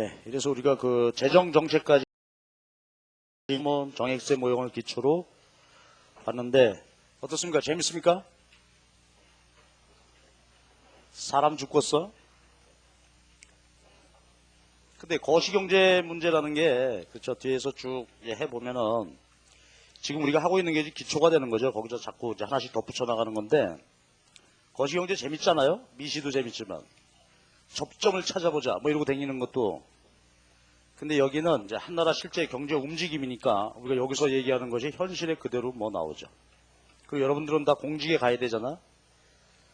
예, 이래서 우리가 그 재정 정책까지 정액세 모형을 기초로 봤는데 어떻습니까? 재밌습니까? 사람 죽겠어? 근데 거시경제 문제라는 게 그쵸 뒤에서 쭉 해보면은 지금 우리가 하고 있는 게 기초가 되는 거죠. 거기서 자꾸 이제 하나씩 덧붙여 나가는 건데 거시경제 재밌잖아요. 미시도 재밌지만 접점을 찾아보자 뭐 이러고 다니는 것도. 근데 여기는 이제 한 나라 실제 경제 움직임이니까 우리가 여기서 얘기하는 것이 현실에 그대로 뭐 나오죠. 그리고 여러분들은 다 공직에 가야 되잖아.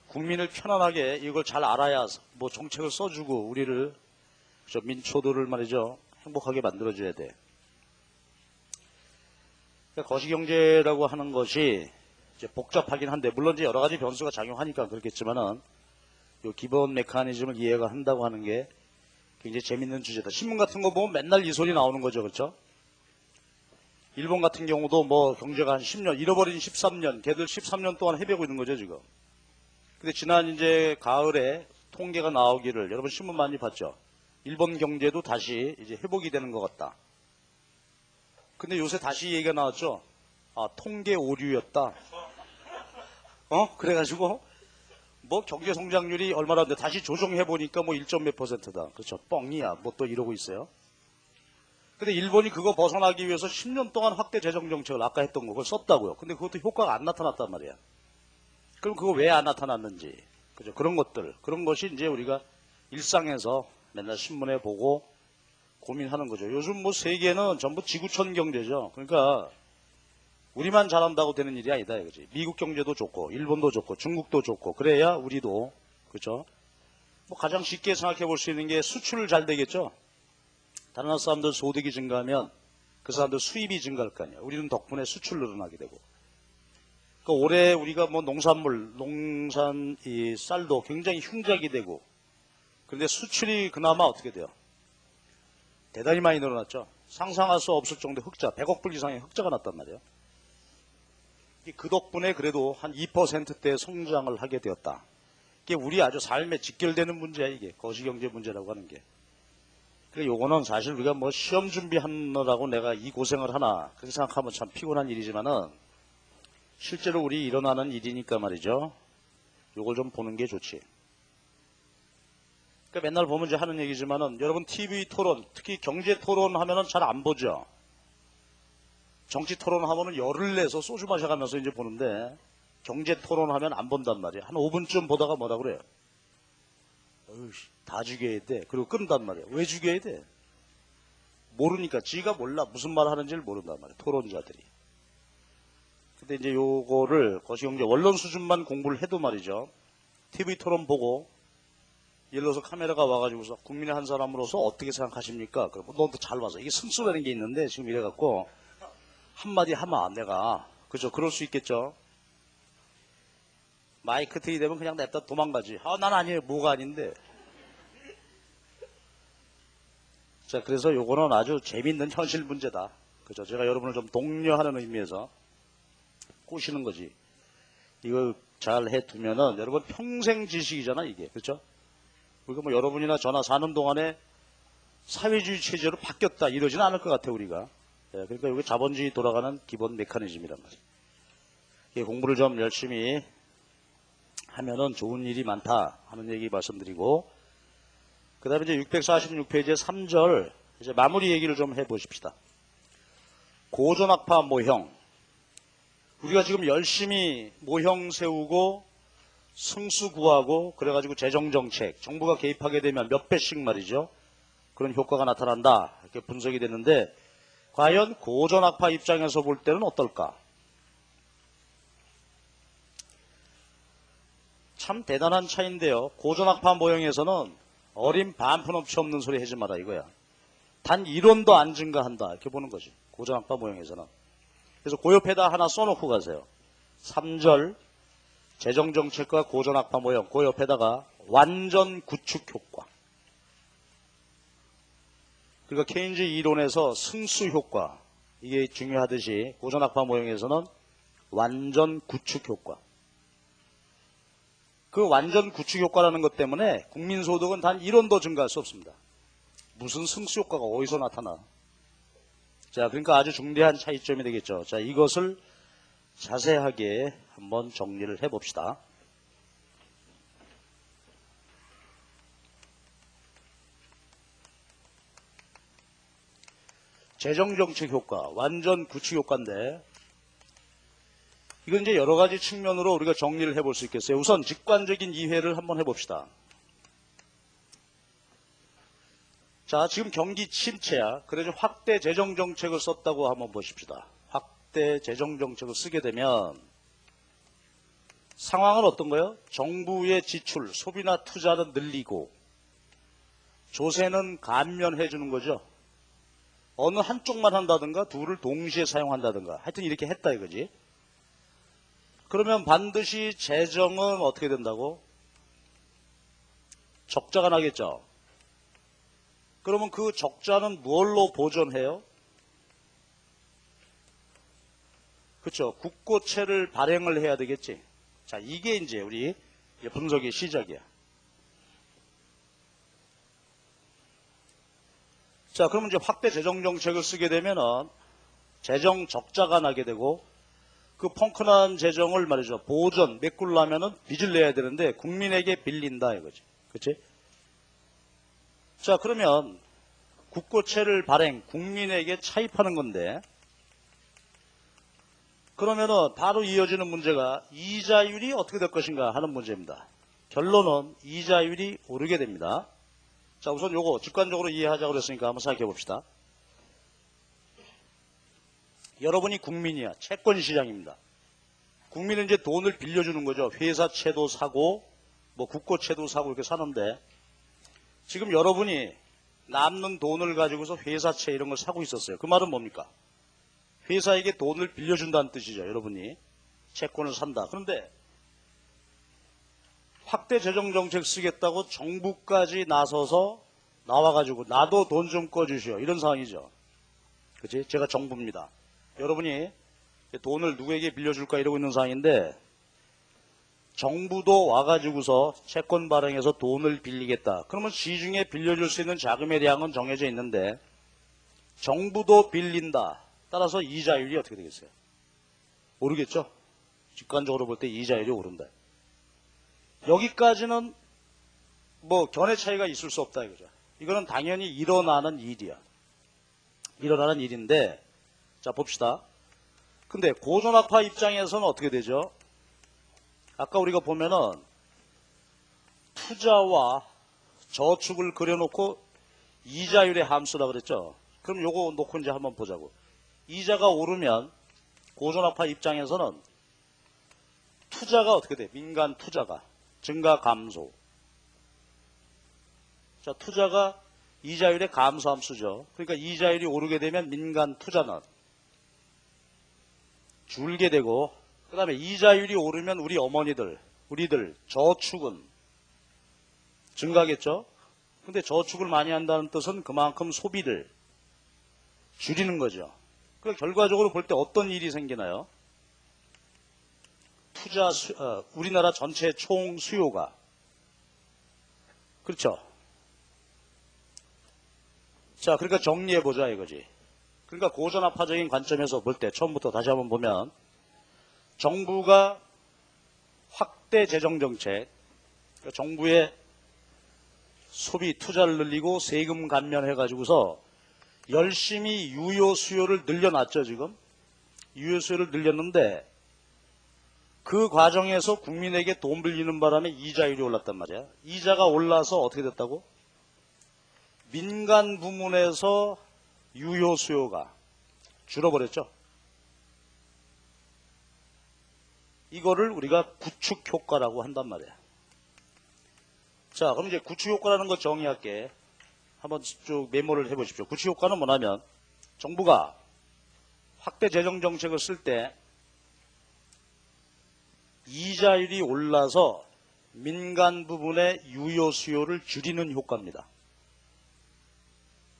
국민을 편안하게 이걸 잘 알아야 뭐 정책을 써주고 우리를 민초도를 말이죠 행복하게 만들어줘야 돼. 그러니까 거시경제라고 하는 것이 이제 복잡하긴 한데 물론 이제 여러 가지 변수가 작용하니까 그렇겠지만은 요 기본 메커니즘을 이해가 한다고 하는 게 굉장히 재밌는 주제다. 신문 같은 거 보면 맨날 이 소리 나오는 거죠, 그렇죠? 일본 같은 경우도 뭐 경제가 한 10년 잃어버린 13년, 걔들 13년 동안 헤매고 있는 거죠 지금. 근데 지난 이제 가을에 통계가 나오기를 여러분 신문 많이 봤죠? 일본 경제도 다시 이제 회복이 되는 것 같다. 근데 요새 다시 얘기가 나왔죠? 아, 통계 오류였다. 그래가지고 뭐 경제 성장률이 얼마나 돼 다시 조정해 보니까 뭐 1점 몇 %다. 그렇죠? 뻥이야. 뭐 또 이러고 있어요. 근데 일본이 그거 벗어나기 위해서 10년 동안 확대 재정 정책을 아까 했던 거 그걸 썼다고요. 근데 그것도 효과가 안 나타났단 말이야. 그럼 그거 왜 안 나타났는지. 그죠? 그런 것들. 그런 것이 이제 우리가 일상에서 맨날 신문에 보고 고민하는 거죠. 요즘 뭐 세계는 전부 지구촌 경제죠. 그러니까 우리만 잘한다고 되는 일이 아니다 이거지. 미국 경제도 좋고 일본도 좋고 중국도 좋고 그래야 우리도 그렇죠. 뭐 가장 쉽게 생각해 볼 수 있는 게 수출 잘 되겠죠. 다른 나라 사람들 소득이 증가하면 그 사람들 수입이 증가할 거 아니야. 우리는 덕분에 수출 늘어나게 되고. 그러니까 올해 우리가 뭐 농산물, 농산 이 쌀도 굉장히 흉작이 되고. 그런데 수출이 그나마 어떻게 돼요? 대단히 많이 늘어났죠. 상상할 수 없을 정도의 흑자, 100억 불 이상의 흑자가 났단 말이에요. 그 덕분에 그래도 한 2%대 성장을 하게 되었다. 이게 우리 아주 삶에 직결되는 문제야, 이게. 거시경제 문제라고 하는 게. 그래, 요거는 사실 우리가 뭐 시험 준비하느라고 내가 이 고생을 하나, 그렇게 생각하면 참 피곤한 일이지만은, 실제로 우리 일어나는 일이니까 말이죠. 요걸 좀 보는 게 좋지. 그러니까 맨날 보면 이제 하는 얘기지만은, 여러분 TV 토론, 특히 경제 토론 하면은 잘 안 보죠. 정치 토론 하면은 열을 내서 소주 마셔가면서 이제 보는데, 경제 토론 하면 안 본단 말이에요. 한 5분쯤 보다가 뭐라 그래요? 어휴, 다 죽여야 돼. 그리고 끊는단 말이에요. 왜 죽여야 돼? 모르니까. 지가 몰라. 무슨 말 하는지를 모른단 말이에요. 토론자들이. 근데 이제 요거를 거시경제 원론 수준만 공부를 해도 말이죠. TV 토론 보고 예를 들어서 카메라가 와가지고서 국민의 한 사람으로서 어떻게 생각하십니까? 그러면 너도 잘 와서 이게 승수라는 게 있는데 지금 이래갖고 한마디 하면 내가 그죠? 그럴 수 있겠죠. 마이크 들이대면 그냥 냅다 도망가지. 난 아니에요. 뭐가 아닌데. 자, 그래서 요거는 아주 재밌는 현실 문제다. 그죠? 제가 여러분을 좀 독려하는 의미에서 꼬시는 거지. 이걸 잘 해두면은 여러분 평생 지식이잖아, 이게. 그렇죠? 우리가 뭐 여러분이나 저나 사는 동안에 사회주의 체제로 바뀌었다 이러지는 않을 것 같아, 우리가. 예, 그러니까 이게 자본주의 돌아가는 기본 메커니즘이란 말이에요. 공부를 좀 열심히 하면은 좋은 일이 많다 하는 얘기 말씀드리고, 그 다음에 이제 646페이지의 3절, 이제 마무리 얘기를 좀 해보십시다. 고전학파 모형. 우리가 지금 열심히 모형 세우고 승수 구하고 그래가지고 재정정책, 정부가 개입하게 되면 몇 배씩 말이죠. 그런 효과가 나타난다. 이렇게 분석이 됐는데, 과연 고전학파 입장에서 볼 때는 어떨까? 참 대단한 차이인데요. 고전학파 모형에서는 어린 반푼업체 없는 소리 하지 마라 이거야. 단 1원도 안 증가한다 이렇게 보는 거지. 고전학파 모형에서는. 그래서 그 옆에다 하나 써놓고 가세요. 3절 재정정책과 고전학파 모형 그 옆에다가 완전 구축 효과. 그러니까 케인즈 이론에서 승수 효과 이게 중요하듯이 고전학파 모형에서는 완전 구축 효과. 그 완전 구축 효과라는 것 때문에 국민소득은 단 1원도 증가할 수 없습니다. 무슨 승수효과가 어디서 나타나? 자, 그러니까 아주 중대한 차이점이 되겠죠. 자, 이것을 자세하게 한번 정리를 해봅시다. 재정정책 효과, 완전 구축 효과인데, 이건 이제 여러 가지 측면으로 우리가 정리를 해볼 수 있겠어요. 우선 직관적인 이해를 한번 해봅시다. 자, 지금 경기 침체야. 그래서 확대 재정 정책을 썼다고 한번 보십시다. 확대 재정 정책을 쓰게 되면 상황은 어떤 거예요? 정부의 지출, 소비나 투자는 늘리고 조세는 감면해 주는 거죠. 어느 한쪽만 한다든가 둘을 동시에 사용한다든가 하여튼 이렇게 했다 이거지. 그러면 반드시 재정은 어떻게 된다고? 적자가 나겠죠. 그러면 그 적자는 뭘로 보전해요? 그렇죠. 국고채를 발행을 해야 되겠지. 자, 이게 이제 우리 분석의 시작이야. 자, 그러면 이제 확대 재정 정책을 쓰게 되면은 재정 적자가 나게 되고 그 펑크난 재정을 말이죠. 보전, 메꾸려면은 빚을 내야 되는데 국민에게 빌린다 이거지. 그렇지? 자, 그러면 국고채를 발행, 국민에게 차입하는 건데 그러면은 바로 이어지는 문제가 이자율이 어떻게 될 것인가 하는 문제입니다. 결론은 이자율이 오르게 됩니다. 자, 우선 요거 직관적으로 이해하자고 그랬으니까 한번 생각해 봅시다. 여러분이 국민이야. 채권 시장입니다. 국민은 이제 돈을 빌려주는 거죠. 회사채도 사고 뭐 국고채도 사고 이렇게 사는데 지금 여러분이 남는 돈을 가지고서 회사채 이런 걸 사고 있었어요. 그 말은 뭡니까? 회사에게 돈을 빌려준다는 뜻이죠. 여러분이 채권을 산다. 그런데 확대 재정 정책 쓰겠다고 정부까지 나서서 나와가지고 나도 돈 좀 꺼주시오. 이런 상황이죠. 그치? 제가 정부입니다. 여러분이 돈을 누구에게 빌려줄까 이러고 있는 상황인데 정부도 와가지고서 채권 발행해서 돈을 빌리겠다. 그러면 시중에 빌려줄 수 있는 자금의 양은 정해져 있는데 정부도 빌린다. 따라서 이자율이 어떻게 되겠어요? 오르겠죠? 직관적으로 볼 때 이자율이 오른다. 여기까지는 뭐 견해 차이가 있을 수 없다 이거죠. 이거는 당연히 일어나는 일이야. 일어나는 일인데 자 봅시다. 근데 고전학파 입장에서는 어떻게 되죠? 아까 우리가 보면은 투자와 저축을 그려놓고 이자율의 함수라 그랬죠. 그럼 요거 놓고 이제 한번 보자고. 이자가 오르면 고전학파 입장에서는 투자가 어떻게 돼? 민간 투자가 증가 감소. 자, 투자가 이자율의 감소 함수죠. 그러니까 이자율이 오르게 되면 민간 투자는 줄게 되고 그 다음에 이자율이 오르면 우리 어머니들, 우리들 저축은 증가하겠죠. 근데 저축을 많이 한다는 뜻은 그만큼 소비를 줄이는 거죠. 그러니까 결과적으로 볼 때 어떤 일이 생기나요? 우리나라 전체 총 수요가 그렇죠. 자, 그러니까 정리해보자 이거지. 그러니까 고전학파적인 관점에서 볼 때 처음부터 다시 한번 보면 정부가 확대 재정 정책, 그러니까 정부의 소비 투자를 늘리고 세금 감면해가지고서 열심히 유효 수요를 늘려놨죠 지금. 유효 수요를 늘렸는데 그 과정에서 국민에게 돈 빌리는 바람에 이자율이 올랐단 말이야. 이자가 올라서 어떻게 됐다고? 민간 부문에서 유효 수요가 줄어버렸죠. 이거를 우리가 구축 효과라고 한단 말이야. 자, 그럼 이제 구축 효과라는 거 정의할게. 한번 쭉 메모를 해보십시오. 구축 효과는 뭐냐면 정부가 확대 재정 정책을 쓸 때 이자율이 올라서 민간 부분의 유효 수요를 줄이는 효과입니다.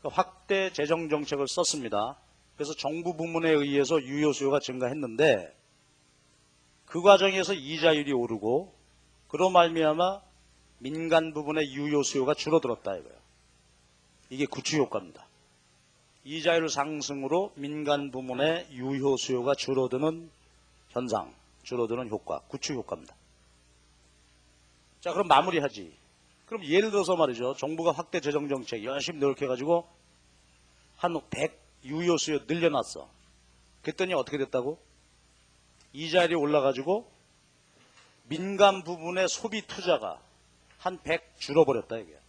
그러니까 확대 재정 정책을 썼습니다. 그래서 정부 부문에 의해서 유효 수요가 증가했는데 그 과정에서 이자율이 오르고 그로 말미암아 민간 부분의 유효 수요가 줄어들었다 이거예요. 이게 구축 효과입니다. 이자율 상승으로 민간 부문의 유효 수요가 줄어드는 현상, 줄어드는 효과, 구축 효과입니다. 자, 그럼 마무리하지. 그럼 예를 들어서 말이죠. 정부가 확대 재정 정책 열심히 노력해가지고 한 100 유효 수요 늘려놨어. 그랬더니 어떻게 됐다고? 이자율이 올라가지고 민간 부분의 소비 투자가 한 100 줄어버렸다 이게.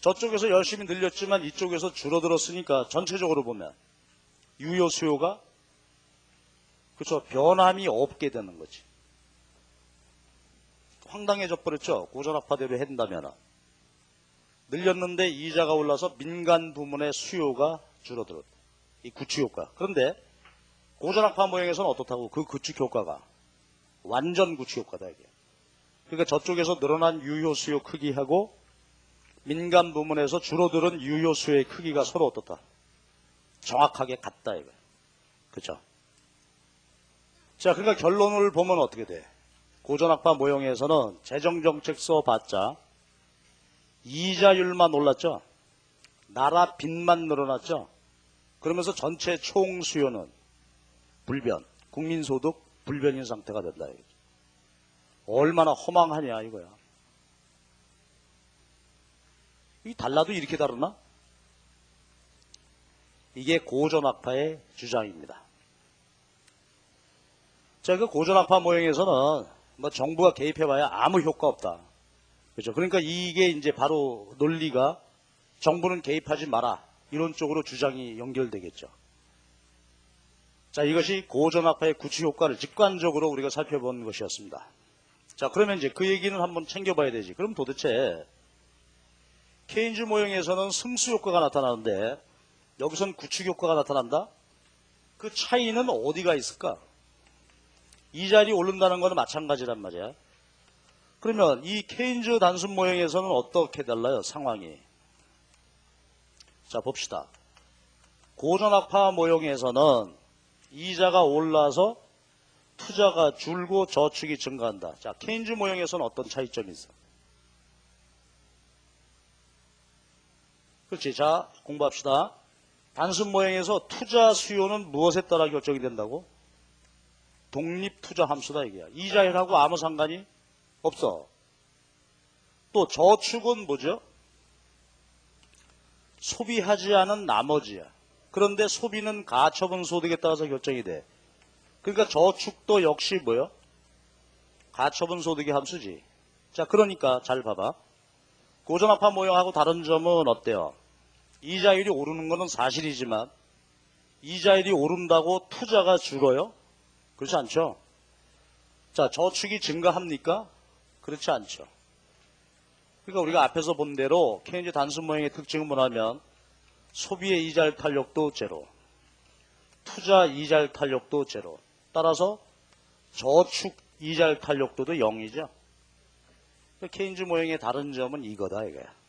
저쪽에서 열심히 늘렸지만 이쪽에서 줄어들었으니까 전체적으로 보면 유효 수요가 그렇죠. 변함이 없게 되는 거지. 황당해져 버렸죠. 고전학파대로 한다면 늘렸는데 이자가 올라서 민간 부문의 수요가 줄어들었다. 이 구축 효과. 그런데 고전학파 모형에서는 어떻다고? 그 구축 효과가 완전 구축 효과다 이게. 그러니까 저쪽에서 늘어난 유효 수요 크기하고 민간 부문에서 줄어드는 유효 수요의 크기가 서로 어떻다? 정확하게 같다 이거. 그죠? 자, 그러니까 결론을 보면 어떻게 돼? 고전학파 모형에서는 재정정책 써봤자 이자율만 올랐죠. 나라 빚만 늘어났죠. 그러면서 전체 총 수요는 불변, 국민소득 불변인 상태가 된다. 얼마나 허망하냐 이거야. 이 달라도 이렇게 다르나? 이게 고전학파의 주장입니다. 자, 그 고전학파 모형에서는 뭐 정부가 개입해봐야 아무 효과 없다. 그렇죠? 그러니까 이게 이제 바로 논리가 정부는 개입하지 마라. 이런 쪽으로 주장이 연결되겠죠. 자, 이것이 고전학파의 구축 효과를 직관적으로 우리가 살펴본 것이었습니다. 자, 그러면 이제 그 얘기는 한번 챙겨봐야 되지. 그럼 도대체 케인즈 모형에서는 승수 효과가 나타나는데 여기서는 구축 효과가 나타난다? 그 차이는 어디가 있을까? 이자율이 오른다는 것은 마찬가지란 말이야. 그러면 이 케인즈 단순 모형에서는 어떻게 달라요? 상황이. 자, 봅시다. 고전학파 모형에서는 이자가 올라서 투자가 줄고 저축이 증가한다. 자, 케인즈 모형에서는 어떤 차이점이 있어? 그렇지. 자, 공부합시다. 단순 모형에서 투자 수요는 무엇에 따라 결정이 된다고? 독립투자 함수다 이게야. 이자율하고 아무 상관이 없어. 또 저축은 뭐죠? 소비하지 않은 나머지야. 그런데 소비는 가처분 소득에 따라서 결정이 돼. 그러니까 저축도 역시 뭐요? 가처분 소득의 함수지. 자, 그러니까 잘 봐봐. 고전학파 모형하고 다른 점은 어때요? 이자율이 오르는 것은 사실이지만 이자율이 오른다고 투자가 줄어요? 그렇지 않죠? 자, 저축이 증가합니까? 그렇지 않죠. 그러니까 우리가 앞에서 본 대로 케인즈 단순 모형의 특징은 뭐냐면 소비의 이자율 탄력도 제로, 투자 이자율 탄력도 제로. 따라서 저축 이자율 탄력도도 0이죠. 케인즈 모형의 다른 점은 이거다 이거야.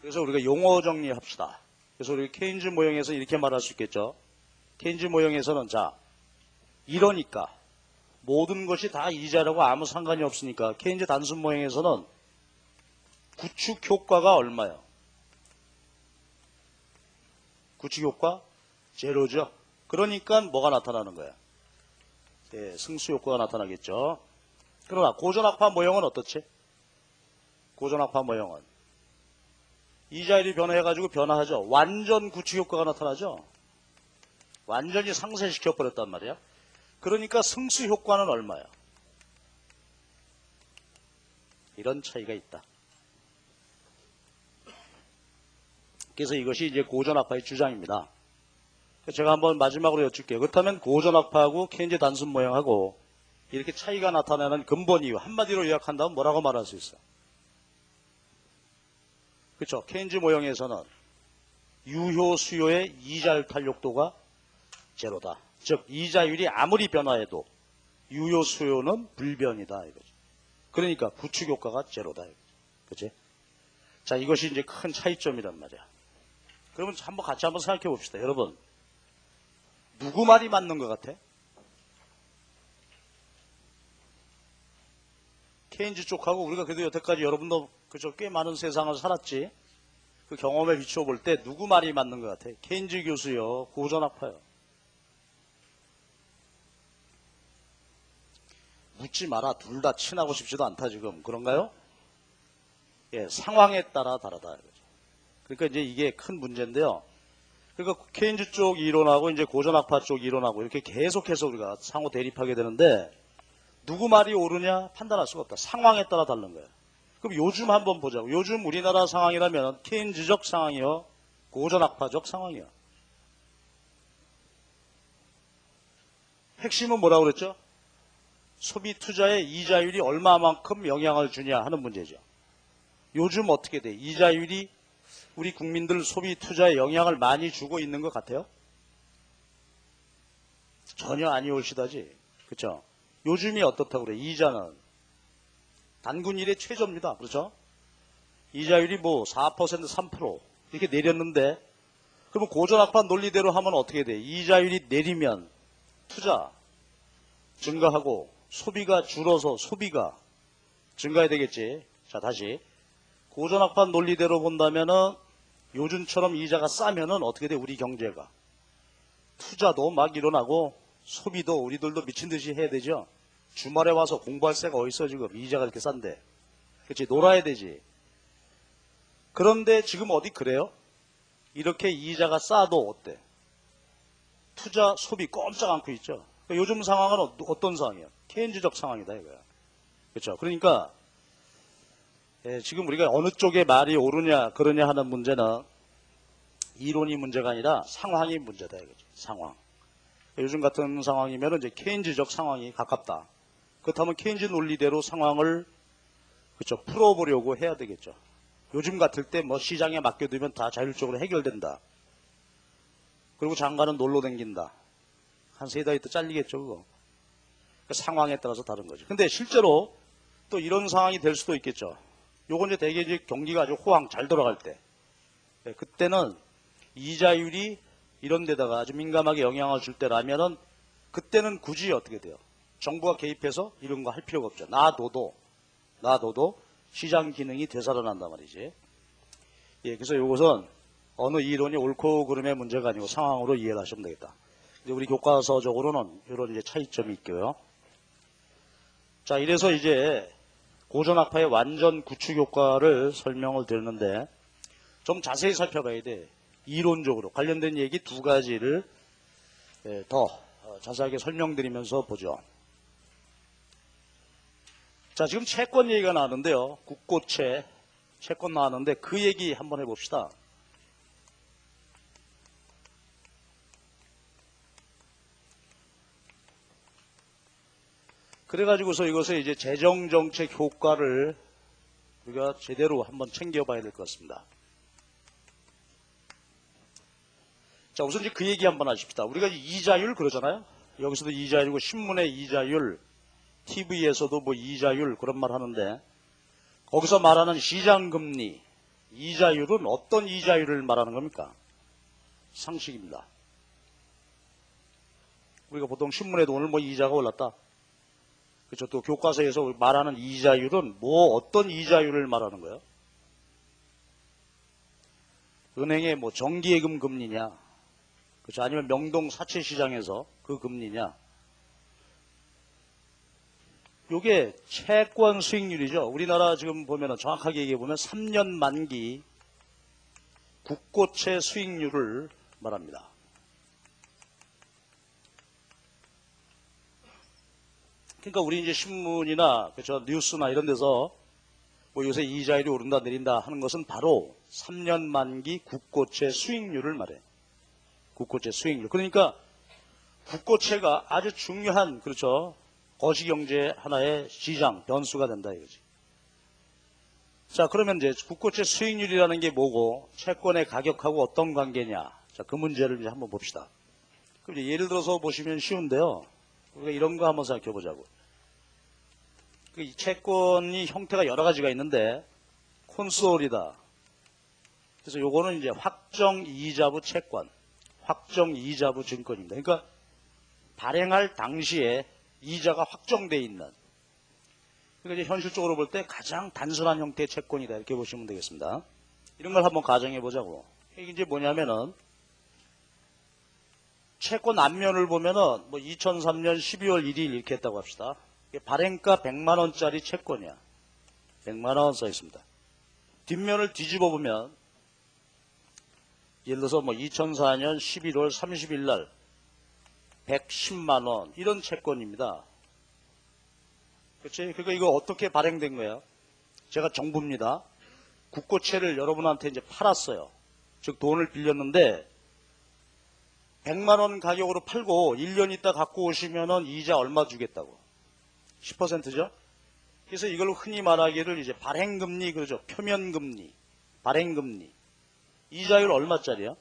그래서 우리가 용어 정리합시다. 그래서 우리 케인즈 모형에서 이렇게 말할 수 있겠죠. 케인즈 모형에서는 자, 이러니까 모든 것이 다 이자라고 아무 상관이 없으니까 케인즈 단순 모형에서는 구축 효과가 얼마요? 구축 효과 제로죠. 그러니까 뭐가 나타나는 거야? 예, 승수 효과가 나타나겠죠. 그러나 고전학파 모형은 어떻지? 고전학파 모형은 이자율이 변화해가지고 변화하죠. 완전 구축 효과가 나타나죠. 완전히 상쇄시켜버렸단 말이야. 그러니까 승수 효과는 얼마야? 이런 차이가 있다. 그래서 이것이 이제 고전학파의 주장입니다. 제가 한번 마지막으로 여쭐게요. 그렇다면 고전학파하고 케인즈 단순 모형하고 이렇게 차이가 나타나는 근본 이유 한마디로 요약한다면 뭐라고 말할 수 있어? 그렇죠. 케인즈 모형에서는 유효 수요의 이자율 탄력도가 제로다. 즉 이자율이 아무리 변화해도 유효 수요는 불변이다 이거죠. 그러니까 구축 효과가 제로다 이거죠. 그렇지? 자, 이것이 이제 큰 차이점이란 말이야. 그러면 한번 같이 한번 생각해 봅시다. 여러분, 누구 말이 맞는 것 같아? 케인즈 쪽하고 우리가 그래도 여태까지 여러분도 그저 꽤 많은 세상을 살았지. 그 경험에 비추어 볼 때 누구 말이 맞는 것 같아? 케인즈 교수요, 고전학파요. 묻지 마라. 둘 다 친하고 싶지도 않다 지금. 그런가요? 예, 상황에 따라 다르다. 그러니까 이제 이게 큰 문제인데요. 그러니까 케인즈 쪽 이론하고 이제 고전학파 쪽 이론하고 이렇게 계속해서 우리가 상호 대립하게 되는데 누구 말이 옳으냐 판단할 수가 없다. 상황에 따라 다른 거예요. 그럼 요즘 한번 보자고. 요즘 우리나라 상황이라면 케인즈적 상황이요, 고전학파적 상황이요. 핵심은 뭐라고 그랬죠? 소비 투자의 이자율이 얼마만큼 영향을 주냐 하는 문제죠. 요즘 어떻게 돼? 이자율이 우리 국민들 소비 투자에 영향을 많이 주고 있는 것 같아요? 전혀 아니올시다지. 그렇죠? 요즘이 어떻다고 그래? 이자는 단군일의 최저입니다. 그렇죠? 이자율이 뭐 4%, 3% 이렇게 내렸는데 그러면 고전학파 논리대로 하면 어떻게 돼? 이자율이 내리면 투자 증가하고 소비가 줄어서 소비가 증가해야 되겠지. 자, 다시 고전학파 논리대로 본다면은 요즘처럼 이자가 싸면은 어떻게 돼? 우리 경제가 투자도 막 일어나고 소비도 우리들도 미친 듯이 해야 되죠. 주말에 와서 공부할 새가 어딨어 지금. 이자가 이렇게 싼데. 그렇지, 놀아야 되지. 그런데 지금 어디 그래요? 이렇게 이자가 싸도 어때? 투자 소비 꼼짝 않고 있죠. 그러니까 요즘 상황은 어떤 상황이에요? 케인즈적 상황이다 이거야. 그렇죠. 그러니까 지금 우리가 어느 쪽의 말이 옳으냐 그러냐 하는 문제는 이론이 문제가 아니라 상황이 문제다 이거죠. 상황. 요즘 같은 상황이면 이제 케인즈적 상황이 가깝다. 그렇다면 케인즈 논리대로 상황을 그렇죠, 풀어보려고 해야 되겠죠. 요즘 같을 때 뭐 시장에 맡겨두면 다 자율적으로 해결된다. 그리고 장관은 놀러 댕긴다. 한 세 달 있다 잘리겠죠 그거. 그러니까 상황에 따라서 다른 거죠. 근데 실제로 또 이런 상황이 될 수도 있겠죠. 요건 이제 대개 이제 경기가 아주 호황 잘 돌아갈 때. 그때는 이자율이 이런 데다가 아주 민감하게 영향을 줄 때라면은 그때는 굳이 어떻게 돼요? 정부가 개입해서 이런 거 할 필요가 없죠. 놔둬도 시장 기능이 되살아난단 말이지. 예, 그래서 이것은 어느 이론이 옳고 그름의 문제가 아니고 상황으로 이해를 하시면 되겠다. 이제 우리 교과서적으로는 이런 이제 차이점이 있고요. 자, 이래서 이제 고전학파의 완전 구축 효과를 설명을 드렸는데 좀 자세히 살펴봐야 돼. 이론적으로 관련된 얘기 두 가지를 더 자세하게 설명드리면서 보죠. 자, 지금 채권 얘기가 나왔는데요. 국고채, 채권 나왔는데 그 얘기 한번 해봅시다. 그래가지고서 이것의 이제 재정정책 효과를 우리가 제대로 한번 챙겨봐야 될 것 같습니다. 자, 우선 이제 그 얘기 한번 하십시다. 우리가 이자율 그러잖아요. 여기서도 이자율이고 신문의 이자율, TV에서도 뭐 이자율 그런 말 하는데 거기서 말하는 시장금리, 이자율은 어떤 이자율을 말하는 겁니까? 상식입니다. 우리가 보통 신문에도 오늘 뭐 이자가 올랐다. 그렇죠. 또 교과서에서 말하는 이자율은 뭐 어떤 이자율을 말하는 거예요? 은행의 뭐 정기예금 금리냐, 그렇죠. 아니면 명동 사채 시장에서 그 금리냐. 요게 채권 수익률이죠. 우리나라 지금 보면은 정확하게 얘기해 보면 3년 만기 국고채 수익률을 말합니다. 그러니까 우리 이제 신문이나 그렇죠, 뉴스나 이런 데서 뭐 요새 이자율이 오른다 내린다 하는 것은 바로 3년 만기 국고채 수익률을 말해. 국고채 수익률. 그러니까 국고채가 아주 중요한 그렇죠, 거시경제 하나의 시장 변수가 된다 이거지. 자, 그러면 이제 국고채 수익률이라는 게 뭐고 채권의 가격하고 어떤 관계냐. 자, 그 문제를 이제 한번 봅시다. 그럼 이제 예를 들어서 보시면 쉬운데요. 우리가 이런 거 한번 생각해 보자고. 이 채권이 형태가 여러 가지가 있는데 콘솔이다. 그래서 요거는 이제 확정이자부 채권, 확정이자부 증권입니다. 그러니까 발행할 당시에 이자가 확정돼 있는 그러니까 이제 현실적으로 볼 때 가장 단순한 형태의 채권이다. 이렇게 보시면 되겠습니다. 이런 걸 한번 가정해 보자고. 이게 이제 뭐냐면은 채권 앞면을 보면은 뭐 2003년 12월 1일 이렇게 했다고 합시다. 이게 발행가 100만 원짜리 채권이야. 100만 원 써 있습니다. 뒷면을 뒤집어 보면 예를 들어서 뭐 2004년 11월 30일 날 110만 원 이런 채권입니다. 그렇지? 그러니까 이거 어떻게 발행된 거예요? 제가 정부입니다. 국고채를 여러분한테 이제 팔았어요. 즉 돈을 빌렸는데 100만 원 가격으로 팔고 1년 있다 갖고 오시면은 이자 얼마 주겠다고? 10%죠? 그래서 이걸 흔히 말하기를 이제 발행금리 그러죠. 표면금리, 발행금리. 이자율 얼마짜리야?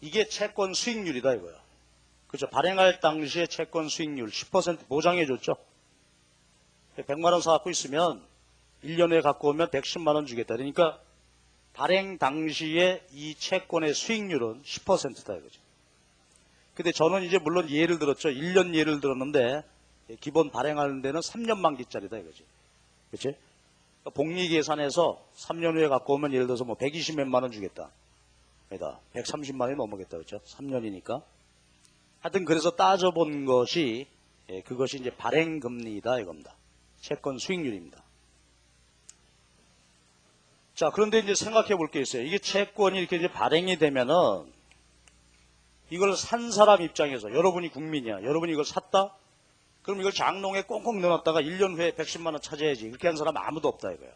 이게 채권 수익률이다 이거야. 그렇죠. 발행할 당시에 채권 수익률 10% 보장해줬죠. 100만 원 사갖고 있으면 1년에 갖고 오면 110만 원 주겠다. 그러니까 발행 당시에 이 채권의 수익률은 10%다 이거죠. 근데 저는 이제 물론 예를 들었죠. 1년 예를 들었는데 기본 발행하는 데는 3년 만기짜리다 이거지. 그렇지? 복리 계산해서 3년 후에 갖고 오면 예를 들어서 뭐 120몇만 원 주겠다. 아니다. 130만 원이 넘어겠다. 그렇죠? 3년이니까. 하여튼 그래서 따져본 것이 그것이 이제 발행금리이다 이겁니다. 채권 수익률입니다. 자, 그런데 이제 생각해 볼 게 있어요. 이게 채권이 이렇게 이제 발행이 되면은 이걸 산 사람 입장에서 여러분이 국민이야. 여러분이 이걸 샀다? 그럼 이걸 장롱에 꽁꽁 넣어놨다가 1년 후에 110만 원 찾아야지. 이렇게 한 사람 아무도 없다 이거예요.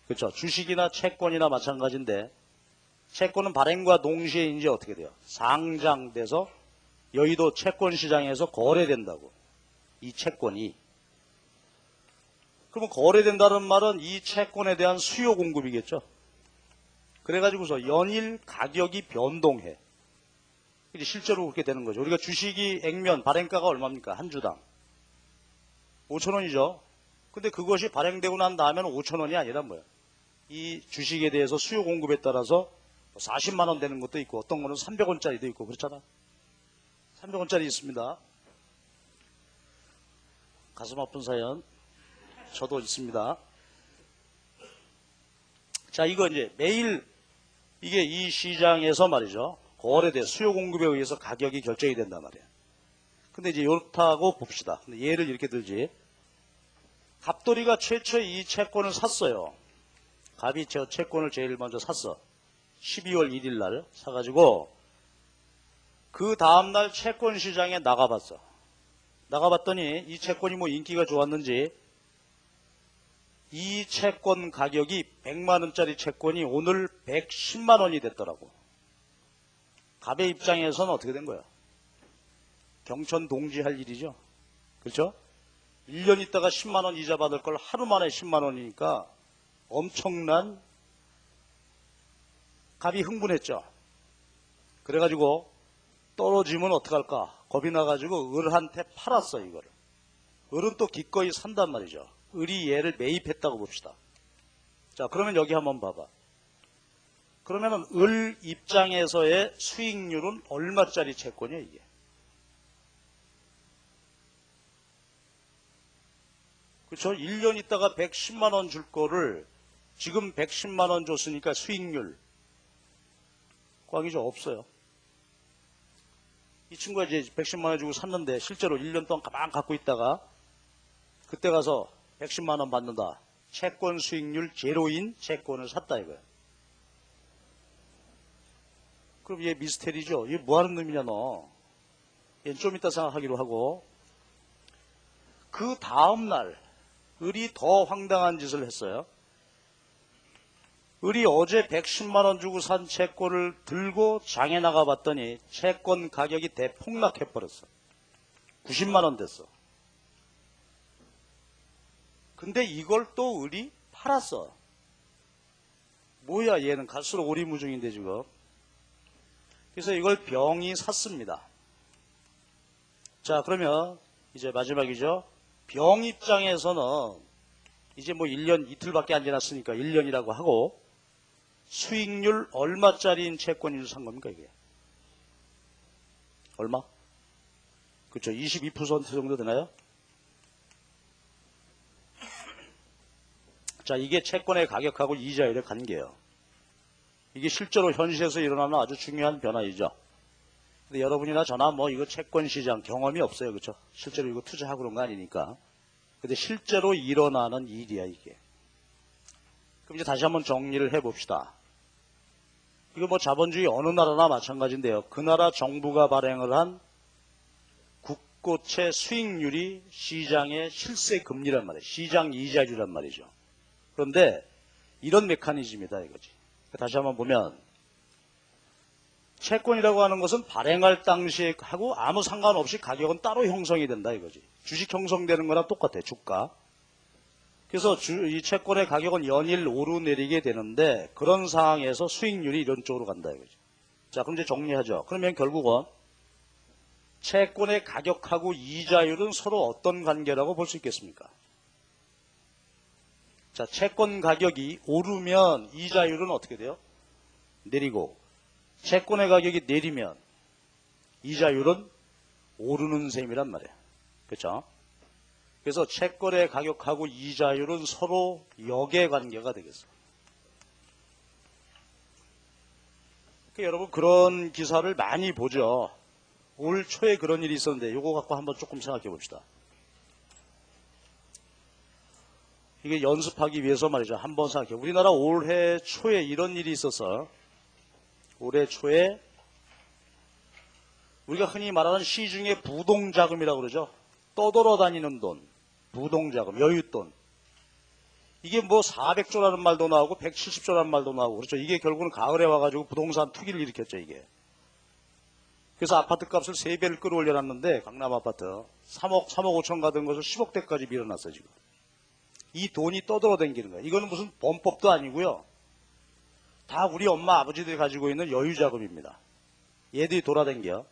그렇죠? 주식이나 채권이나 마찬가지인데 채권은 발행과 동시에 이제 어떻게 돼요? 상장돼서 여의도 채권시장에서 거래된다고. 이 채권이. 그러면 거래된다는 말은 이 채권에 대한 수요 공급이겠죠. 그래가지고서 연일 가격이 변동해. 실제로 그렇게 되는 거죠. 우리가 주식이 액면 발행가가 얼마입니까? 한 주당 5,000원이죠. 근데 그것이 발행되고 난 다음에는 5,000원이 아니라 뭐야? 이 주식에 대해서 수요 공급에 따라서 40만 원 되는 것도 있고 어떤 거는 300원짜리도 있고 그렇잖아. 300원짜리 있습니다. 가슴 아픈 사연 저도 있습니다. 자, 이거 이제 매일 이게 이 시장에서 말이죠. 거래돼 수요 공급에 의해서 가격이 결정이 된단 말이에요. 근데 이제 이렇다고 봅시다. 근데 예를 이렇게 들지. 갑돌이가 최초에 이 채권을 샀어요. 갑이 저 채권을 제일 먼저 샀어. 12월 1일 날 사가지고 그 다음날 채권 시장에 나가봤어. 나가봤더니 이 채권이 뭐 인기가 좋았는지 이 채권 가격이 100만 원짜리 채권이 오늘 110만 원이 됐더라고. 갑의 입장에서는 어떻게 된 거야? 경천 동지할 일이죠. 그렇죠? 1년 있다가 10만 원 이자 받을 걸 하루 만에 10만 원이니까 엄청난 갑이 흥분했죠. 그래가지고 떨어지면 어떡할까? 겁이 나가지고 을한테 팔았어 이거를. 을은 또 기꺼이 산단 말이죠. 을이 얘를 매입했다고 봅시다. 자, 그러면 여기 한번 봐봐. 그러면은 을 입장에서의 수익률은 얼마짜리 채권이야 이게? 그렇죠? 1년 있다가 110만 원 줄 거를 지금 110만 원 줬으니까 수익률 꽝이죠. 없어요. 이 친구가 이제 110만 원 주고 샀는데 실제로 1년 동안 가만 갖고 있다가 그때 가서 110만 원 받는다. 채권 수익률 제로인 채권을 샀다 이거야. 그럼 얘 미스테리죠. 얘 뭐 하는 놈이냐 너. 얘는 좀 이따 생각하기로 하고. 그 다음날 을이 더 황당한 짓을 했어요. 을이 어제 110만 원 주고 산 채권을 들고 장에 나가봤더니 채권 가격이 대폭락해버렸어. 90만 원 됐어. 근데 이걸 또 을이 팔았어. 뭐야 얘는 갈수록 오리무중인데 지금. 그래서 이걸 병이 샀습니다. 자, 그러면 이제 마지막이죠. 병 입장에서는 이제 뭐 1년 이틀밖에 안 지났으니까 1년이라고 하고 수익률 얼마짜리인 채권을 산 겁니까 이게? 얼마? 그렇죠. 22% 정도 되나요? 자, 이게 채권의 가격하고 이자율의 관계예요. 이게 실제로 현실에서 일어나는 아주 중요한 변화이죠. 근데 여러분이나 저나 뭐 이거 채권 시장 경험이 없어요. 그렇죠? 실제로 이거 투자하고 그런 거 아니니까. 근데 실제로 일어나는 일이야, 이게. 그럼 이제 다시 한번 정리를 해봅시다. 이거 뭐 자본주의 어느 나라나 마찬가지인데요. 그 나라 정부가 발행을 한 국고채 수익률이 시장의 실세 금리란 말이에요. 시장 이자율이란 말이죠. 그런데 이런 메커니즘이다 이거지. 다시 한번 보면 채권이라고 하는 것은 발행할 당시에 하고 아무 상관없이 가격은 따로 형성이 된다 이거지. 주식 형성되는 거랑 똑같아, 주가. 그래서 이 채권의 가격은 연일 오르내리게 되는데 그런 상황에서 수익률이 이런 쪽으로 간다 이거지. 자, 그럼 이제 정리하죠. 그러면 결국은 채권의 가격하고 이자율은 서로 어떤 관계라고 볼 수 있겠습니까? 자, 채권 가격이 오르면 이자율은 어떻게 돼요? 내리고, 채권의 가격이 내리면 이자율은 오르는 셈이란 말이에요. 그렇죠? 그래서 채권의 가격하고 이자율은 서로 역의 관계가 되겠어요. 그러니까 여러분 그런 기사를 많이 보죠. 올 초에 그런 일이 있었는데 이거 갖고 한번 조금 생각해 봅시다. 이게 연습하기 위해서 말이죠. 한번 생각해. 우리나라 올해 초에 이런 일이 있었어. 올해 초에 우리가 흔히 말하는 시중에 부동자금이라고 그러죠. 떠돌아다니는 돈, 부동자금, 여윳돈. 이게 뭐 400조라는 말도 나오고 170조라는 말도 나오고 그렇죠. 이게 결국은 가을에 와가지고 부동산 투기를 일으켰죠, 이게. 그래서 아파트 값을 3배를 끌어올려놨는데 강남 아파트 3억 5천 가던 것을 10억대까지 밀어놨어요, 지금. 이 돈이 떠돌아다니는 거예요. 이거는 무슨 범법도 아니고요. 다 우리 엄마 아버지들이 가지고 있는 여유자금입니다. 얘들이 돌아다녀.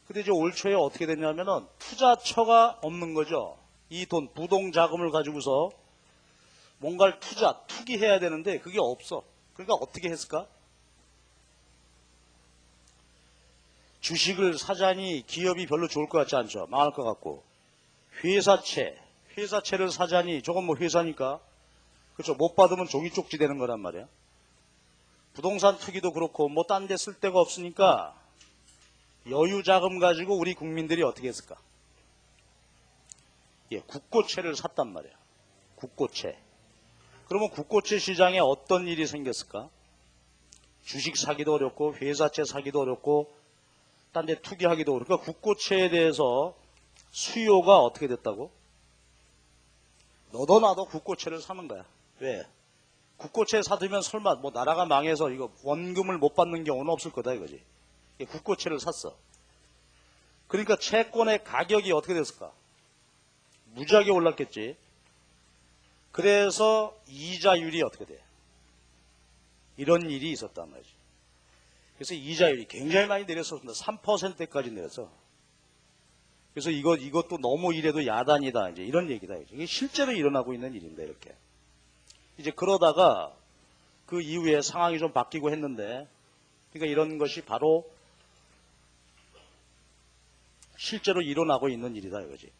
근데 이제 올 초에 어떻게 됐냐면은 투자처가 없는 거죠. 이 돈, 부동자금을 가지고서 뭔가를 투기해야 되는데 그게 없어. 그러니까 어떻게 했을까? 주식을 사자니 기업이 별로 좋을 것 같지 않죠. 망할 것 같고. 회사채를 사자니 저건 뭐 회사니까. 그렇죠. 못 받으면 종이 쪽지 되는 거란 말이야. 부동산 투기도 그렇고 뭐 딴 데 쓸 데가 없으니까 여유 자금 가지고 우리 국민들이 어떻게 했을까? 예, 국고채를 샀단 말이야. 국고채. 그러면 국고채 시장에 어떤 일이 생겼을까? 주식 사기도 어렵고 회사채 사기도 어렵고 딴 데 투기하기도 어렵고 그러니까 국고채에 대해서 수요가 어떻게 됐다고? 너도 나도 국고채를 사는 거야. 왜? 국고채 사두면 설마 뭐 나라가 망해서 이거 원금을 못 받는 경우는 없을 거다 이거지. 국고채를 샀어. 그러니까 채권의 가격이 어떻게 됐을까? 무지하게 올랐겠지. 그래서 이자율이 어떻게 돼? 이런 일이 있었단 말이지. 그래서 이자율이 굉장히 많이 내렸었습니다. 3%까지 내렸어. 그래서 이것도 너무 이래도 야단이다. 이제 이런 얘기다. 이게 실제로 일어나고 있는 일인데, 이렇게. 이제 그러다가 그 이후에 상황이 좀 바뀌고 했는데, 그러니까 이런 것이 바로 실제로 일어나고 있는 일이다. 이거지.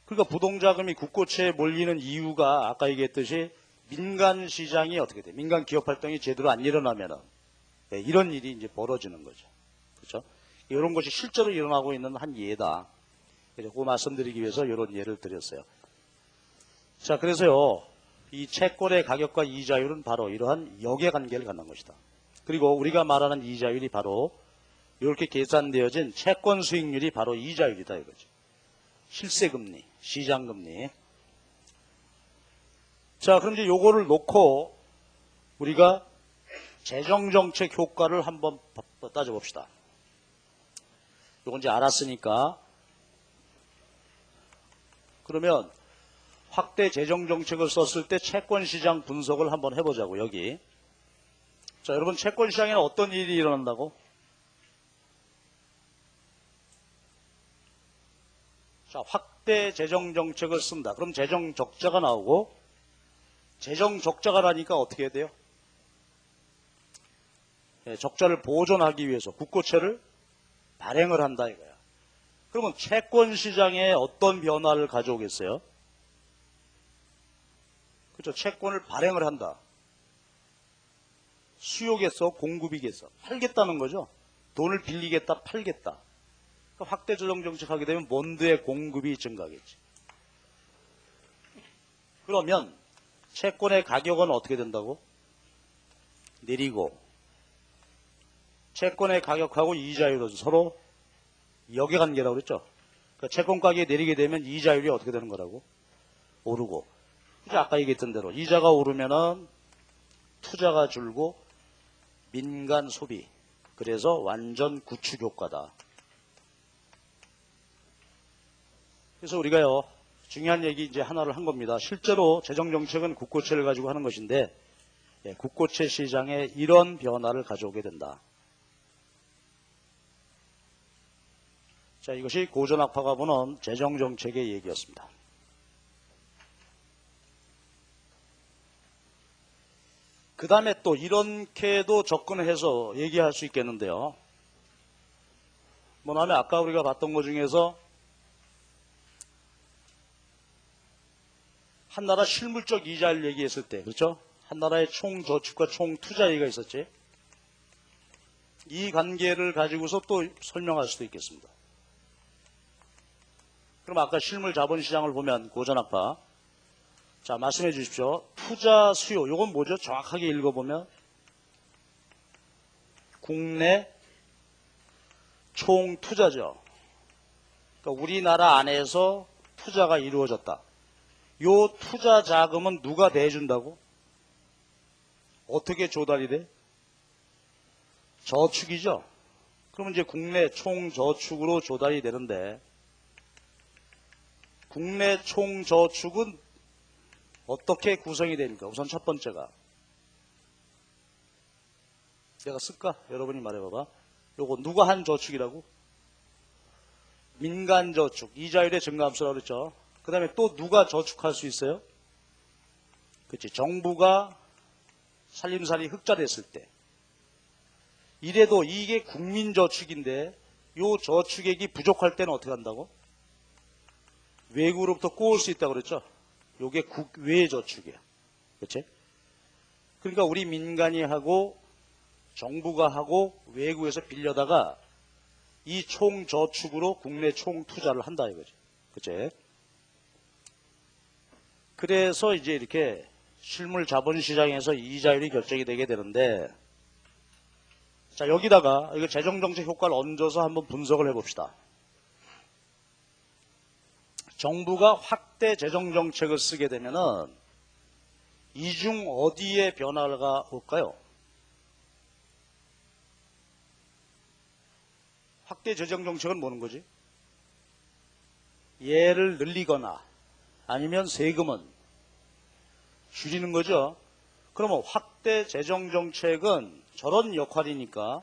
그러니까 부동자금이 국고채에 몰리는 이유가 아까 얘기했듯이 민간 시장이 어떻게 돼? 민간 기업 활동이 제대로 안 일어나면은 네, 이런 일이 이제 벌어지는 거죠. 그렇죠? 이런 것이 실제로 일어나고 있는 한 예다. 그래서 그 말씀드리기 위해서 이런 예를 드렸어요. 자, 그래서요, 이 채권의 가격과 이자율은 바로 이러한 역의 관계를 갖는 것이다. 그리고 우리가 말하는 이자율이 바로 이렇게 계산되어진 채권 수익률이 바로 이자율이다 이거죠. 실세금리, 시장금리. 자, 그럼 이제 요거를 놓고 우리가 재정정책 효과를 한번 따져봅시다. 요건 이제 알았으니까. 그러면 확대 재정정책을 썼을 때 채권시장 분석을 한번 해보자고, 여기. 자, 여러분 채권시장에는 어떤 일이 일어난다고? 자, 확대 재정정책을 쓴다. 그럼 재정적자가 나오고, 재정적자가 나니까 어떻게 해야 돼요? 적자를 보존하기 위해서 국고채를 발행을 한다 이거야. 그러면 채권 시장에 어떤 변화를 가져오겠어요? 그렇죠. 채권을 발행을 한다. 수요겠어, 공급이겠어. 팔겠다는 거죠. 돈을 빌리겠다, 팔겠다. 그러니까 확대 조정 정책 하게 되면 몬드의 공급이 증가하겠지. 그러면 채권의 가격은 어떻게 된다고? 내리고, 채권의 가격하고 이자율은 서로 역액관계라고 그랬죠. 그러니까 채권 가격이 내리게 되면 이자율이 어떻게 되는 거라고? 오르고. 그죠? 아까 얘기했던 대로 이자가 오르면은 투자가 줄고 민간 소비. 그래서 완전 구축 효과다. 그래서 우리가요, 중요한 얘기 이제 하나를 한 겁니다. 실제로 재정정책은 국고채를 가지고 하는 것인데, 국고채 시장에 이런 변화를 가져오게 된다. 자, 이것이 고전학파가 보는 재정정책의 얘기였습니다. 그 다음에 또 이렇게도 접근해서 얘기할 수 있겠는데요. 뭐냐면 아까 우리가 봤던 것 중에서 한 나라 실물적 이자를 얘기했을 때, 그렇죠? 한 나라의 총 저축과 총 투자 얘기가 있었지. 이 관계를 가지고서 또 설명할 수도 있겠습니다. 그럼 아까 실물 자본시장을 보면 고전학파. 자, 말씀해 주십시오. 투자 수요, 이건 뭐죠? 정확하게 읽어보면 국내 총 투자죠. 그러니까 우리나라 안에서 투자가 이루어졌다. 요 투자 자금은 누가 대준다고? 어떻게 조달이 돼? 저축이죠. 그러면 이제 국내 총 저축으로 조달이 되는데, 국내 총 저축은 어떻게 구성이 됩니까? 우선 첫 번째가, 내가 쓸까? 여러분이 말해봐봐. 요거 누가 한 저축이라고? 민간 저축, 이자율의 증가함수라고 그랬죠. 그 다음에 또 누가 저축할 수 있어요? 그렇지. 정부가 살림살이 흑자 됐을 때. 이래도 이게 국민저축인데 요 저축액이 부족할 때는 어떻게 한다고? 외국으로부터 꼬을 수 있다고 그랬죠. 요게 국외 저축이야. 그렇지? 그러니까 우리 민간이 하고 정부가 하고 외국에서 빌려다가 이 총 저축으로 국내 총 투자를 한다 이거지. 그렇지? 그래서 이제 이렇게 실물 자본시장에서 이자율이 결정이 되게 되는데, 자, 여기다가 이거 재정정책 효과를 얹어서 한번 분석을 해봅시다. 정부가 확대 재정정책을 쓰게 되면은 이 중 어디에 변화가 올까요? 확대 재정정책은 뭐는 거지? 얘를 늘리거나 아니면 세금은 줄이는 거죠. 그러면 확대 재정정책은 저런 역할이니까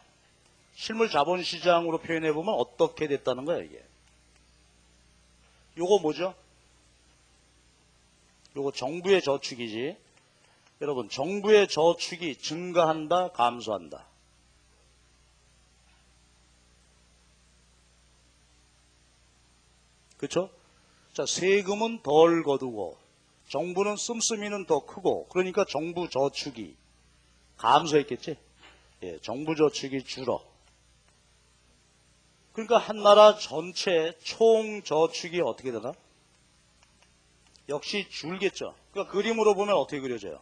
실물 자본시장으로 표현해보면 어떻게 됐다는 거야 이게. 요거 뭐죠? 요거 정부의 저축이지. 여러분, 정부의 저축이 증가한다, 감소한다. 그렇죠? 자, 세금은 덜 거두고 정부는 씀씀이는 더 크고, 그러니까 정부 저축이 감소했겠지? 예, 정부 저축이 줄어. 그러니까 한 나라 전체 총 저축이 어떻게 되나? 역시 줄겠죠. 그러니까 그림으로 보면 어떻게 그려져요?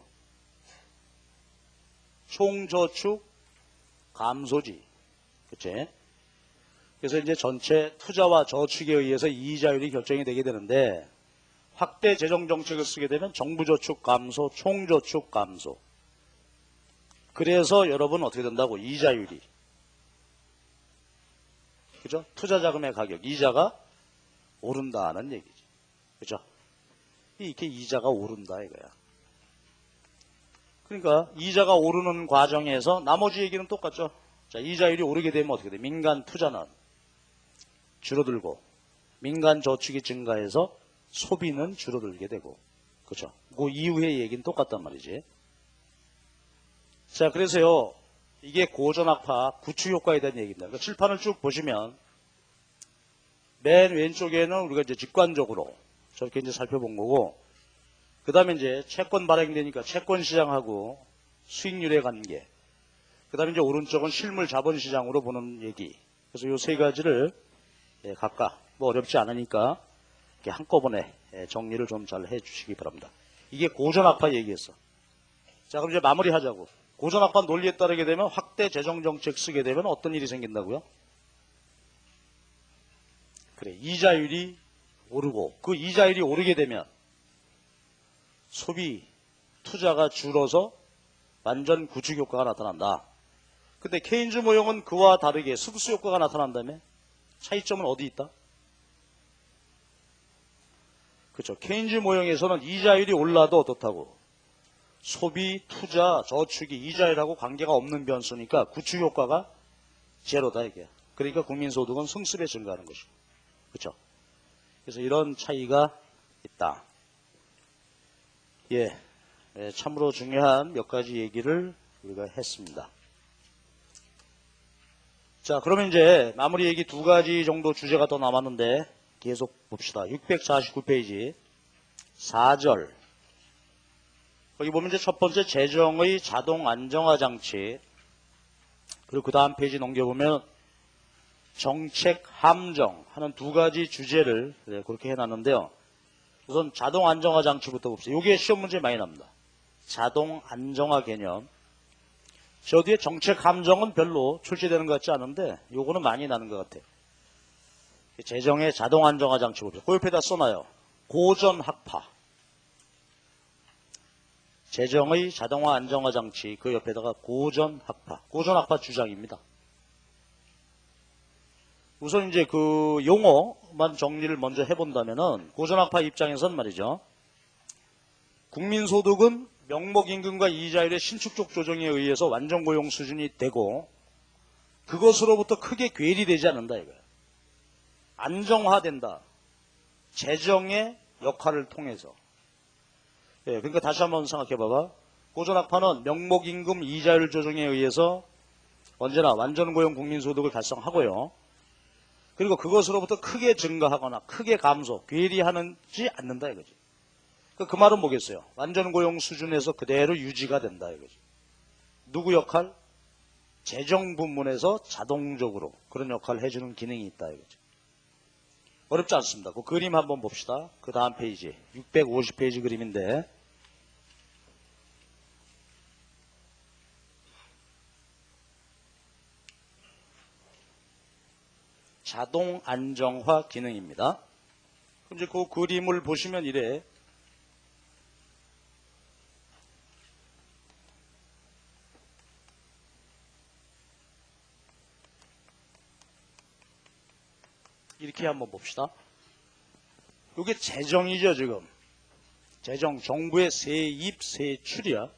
총 저축 감소지. 그치? 그래서 이제 전체 투자와 저축에 의해서 이자율이 결정이 되게 되는데, 확대 재정 정책을 쓰게 되면 정부 저축 감소, 총 저축 감소. 그래서 여러분 어떻게 된다고? 이자율이. 그죠? 투자 자금의 가격, 이자가 오른다는 얘기지. 그죠? 이렇게 이자가 오른다 이거야. 그러니까 이자가 오르는 과정에서 나머지 얘기는 똑같죠. 자, 이자율이 오르게 되면 어떻게 돼? 민간 투자는 줄어들고 민간 저축이 증가해서 소비는 줄어들게 되고, 그렇죠? 그 이후의 얘기는 똑같단 말이지. 자, 그래서요, 이게 고전학파 구축 효과에 대한 얘기입니다. 그러니까 칠판을 쭉 보시면 맨 왼쪽에는 우리가 이제 직관적으로 저렇게 이제 살펴본 거고, 그 다음에 이제 채권 발행되니까 채권 시장하고 수익률의 관계, 그 다음에 이제 오른쪽은 실물 자본 시장으로 보는 얘기. 그래서 요 세 가지를 각각 뭐 어렵지 않으니까 이렇게 한꺼번에 정리를 좀 잘 해주시기 바랍니다. 이게 고전학파 얘기였어. 자, 그럼 이제 마무리하자고. 고전학파 논리에 따르게 되면 확대 재정정책 쓰게 되면 어떤 일이 생긴다고요? 그래, 이자율이 오르고, 그 이자율이 오르게 되면 소비, 투자가 줄어서 완전 구축 효과가 나타난다. 근데 케인즈 모형은 그와 다르게 흡수 효과가 나타난다며? 차이점은 어디 있다? 그렇죠. 케인즈 모형에서는 이자율이 올라도 어떻다고? 소비, 투자, 저축이 이자율하고 관계가 없는 변수니까 구축 효과가 제로다 이게. 그러니까 국민소득은 승수배 증가하는 것이고. 그렇죠. 그래서 이런 차이가 있다. 예, 참으로 중요한 몇 가지 얘기를 우리가 했습니다. 자, 그러면 이제 마무리 얘기 두 가지 정도 주제가 더 남았는데 계속 봅시다. 649페이지 4절. 거기 보면 이제 첫 번째 재정의 자동 안정화 장치, 그리고 그 다음 페이지 넘겨보면 정책 함정 하는 두 가지 주제를 그렇게 해놨는데요. 우선 자동 안정화 장치부터 봅시다. 이게 시험 문제 많이 납니다. 자동 안정화 개념. 저 뒤에 정책 함정은 별로 출제되는 것 같지 않은데 요거는 많이 나는 것 같아요. 재정의 자동 안정화 장치 보죠. 그 옆에다 써놔요. 고전학파. 재정의 자동화 안정화 장치, 그 옆에다가 고전학파. 고전학파 주장입니다. 우선 이제 그 용어만 정리를 먼저 해본다면은 고전학파 입장에선 말이죠. 국민소득은 명목임금과 이자율의 신축적 조정에 의해서 완전고용 수준이 되고 그것으로부터 크게 괴리되지 않는다 이거예요. 안정화된다. 재정의 역할을 통해서. 예, 그러니까 다시 한번 생각해 봐봐. 고전학파는 명목임금 이자율 조정에 의해서 언제나 완전고용 국민소득을 달성하고요. 그리고 그것으로부터 크게 증가하거나 크게 감소, 괴리하지 않는다 이거지. 그 말은 뭐겠어요? 완전고용 수준에서 그대로 유지가 된다 이거지. 누구 역할? 재정 부문에서 자동적으로 그런 역할을 해주는 기능이 있다 이거지. 어렵지 않습니다. 그 그림 한번 봅시다. 그 다음 페이지 650페이지 그림인데 자동 안정화 기능입니다. 그럼 이제 그 그림을 보시면 이래. 이렇게 한번 봅시다. 이게 재정이죠 지금. 재정, 정부의 세입, 세출이야.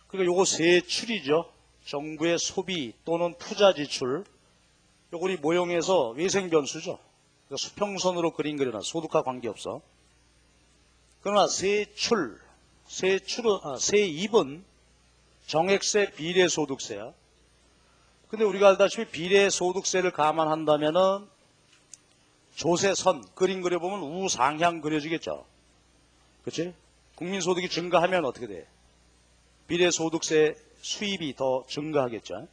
그러니까 요거 세출이죠. 정부의 소비 또는 투자 지출. 요거 우리 모형에서 외생변수죠. 그러니까 수평선으로 그림 그려놔. 소득과 관계없어. 그러나 세입은 정액세 비례소득세야. 근데 우리가 알다시피 비례소득세를 감안한다면은 조세선 그림 그려보면 우상향 그려지겠죠. 그렇지? 국민소득이 증가하면 어떻게 돼? 비례소득세 수입이 더 증가하겠죠.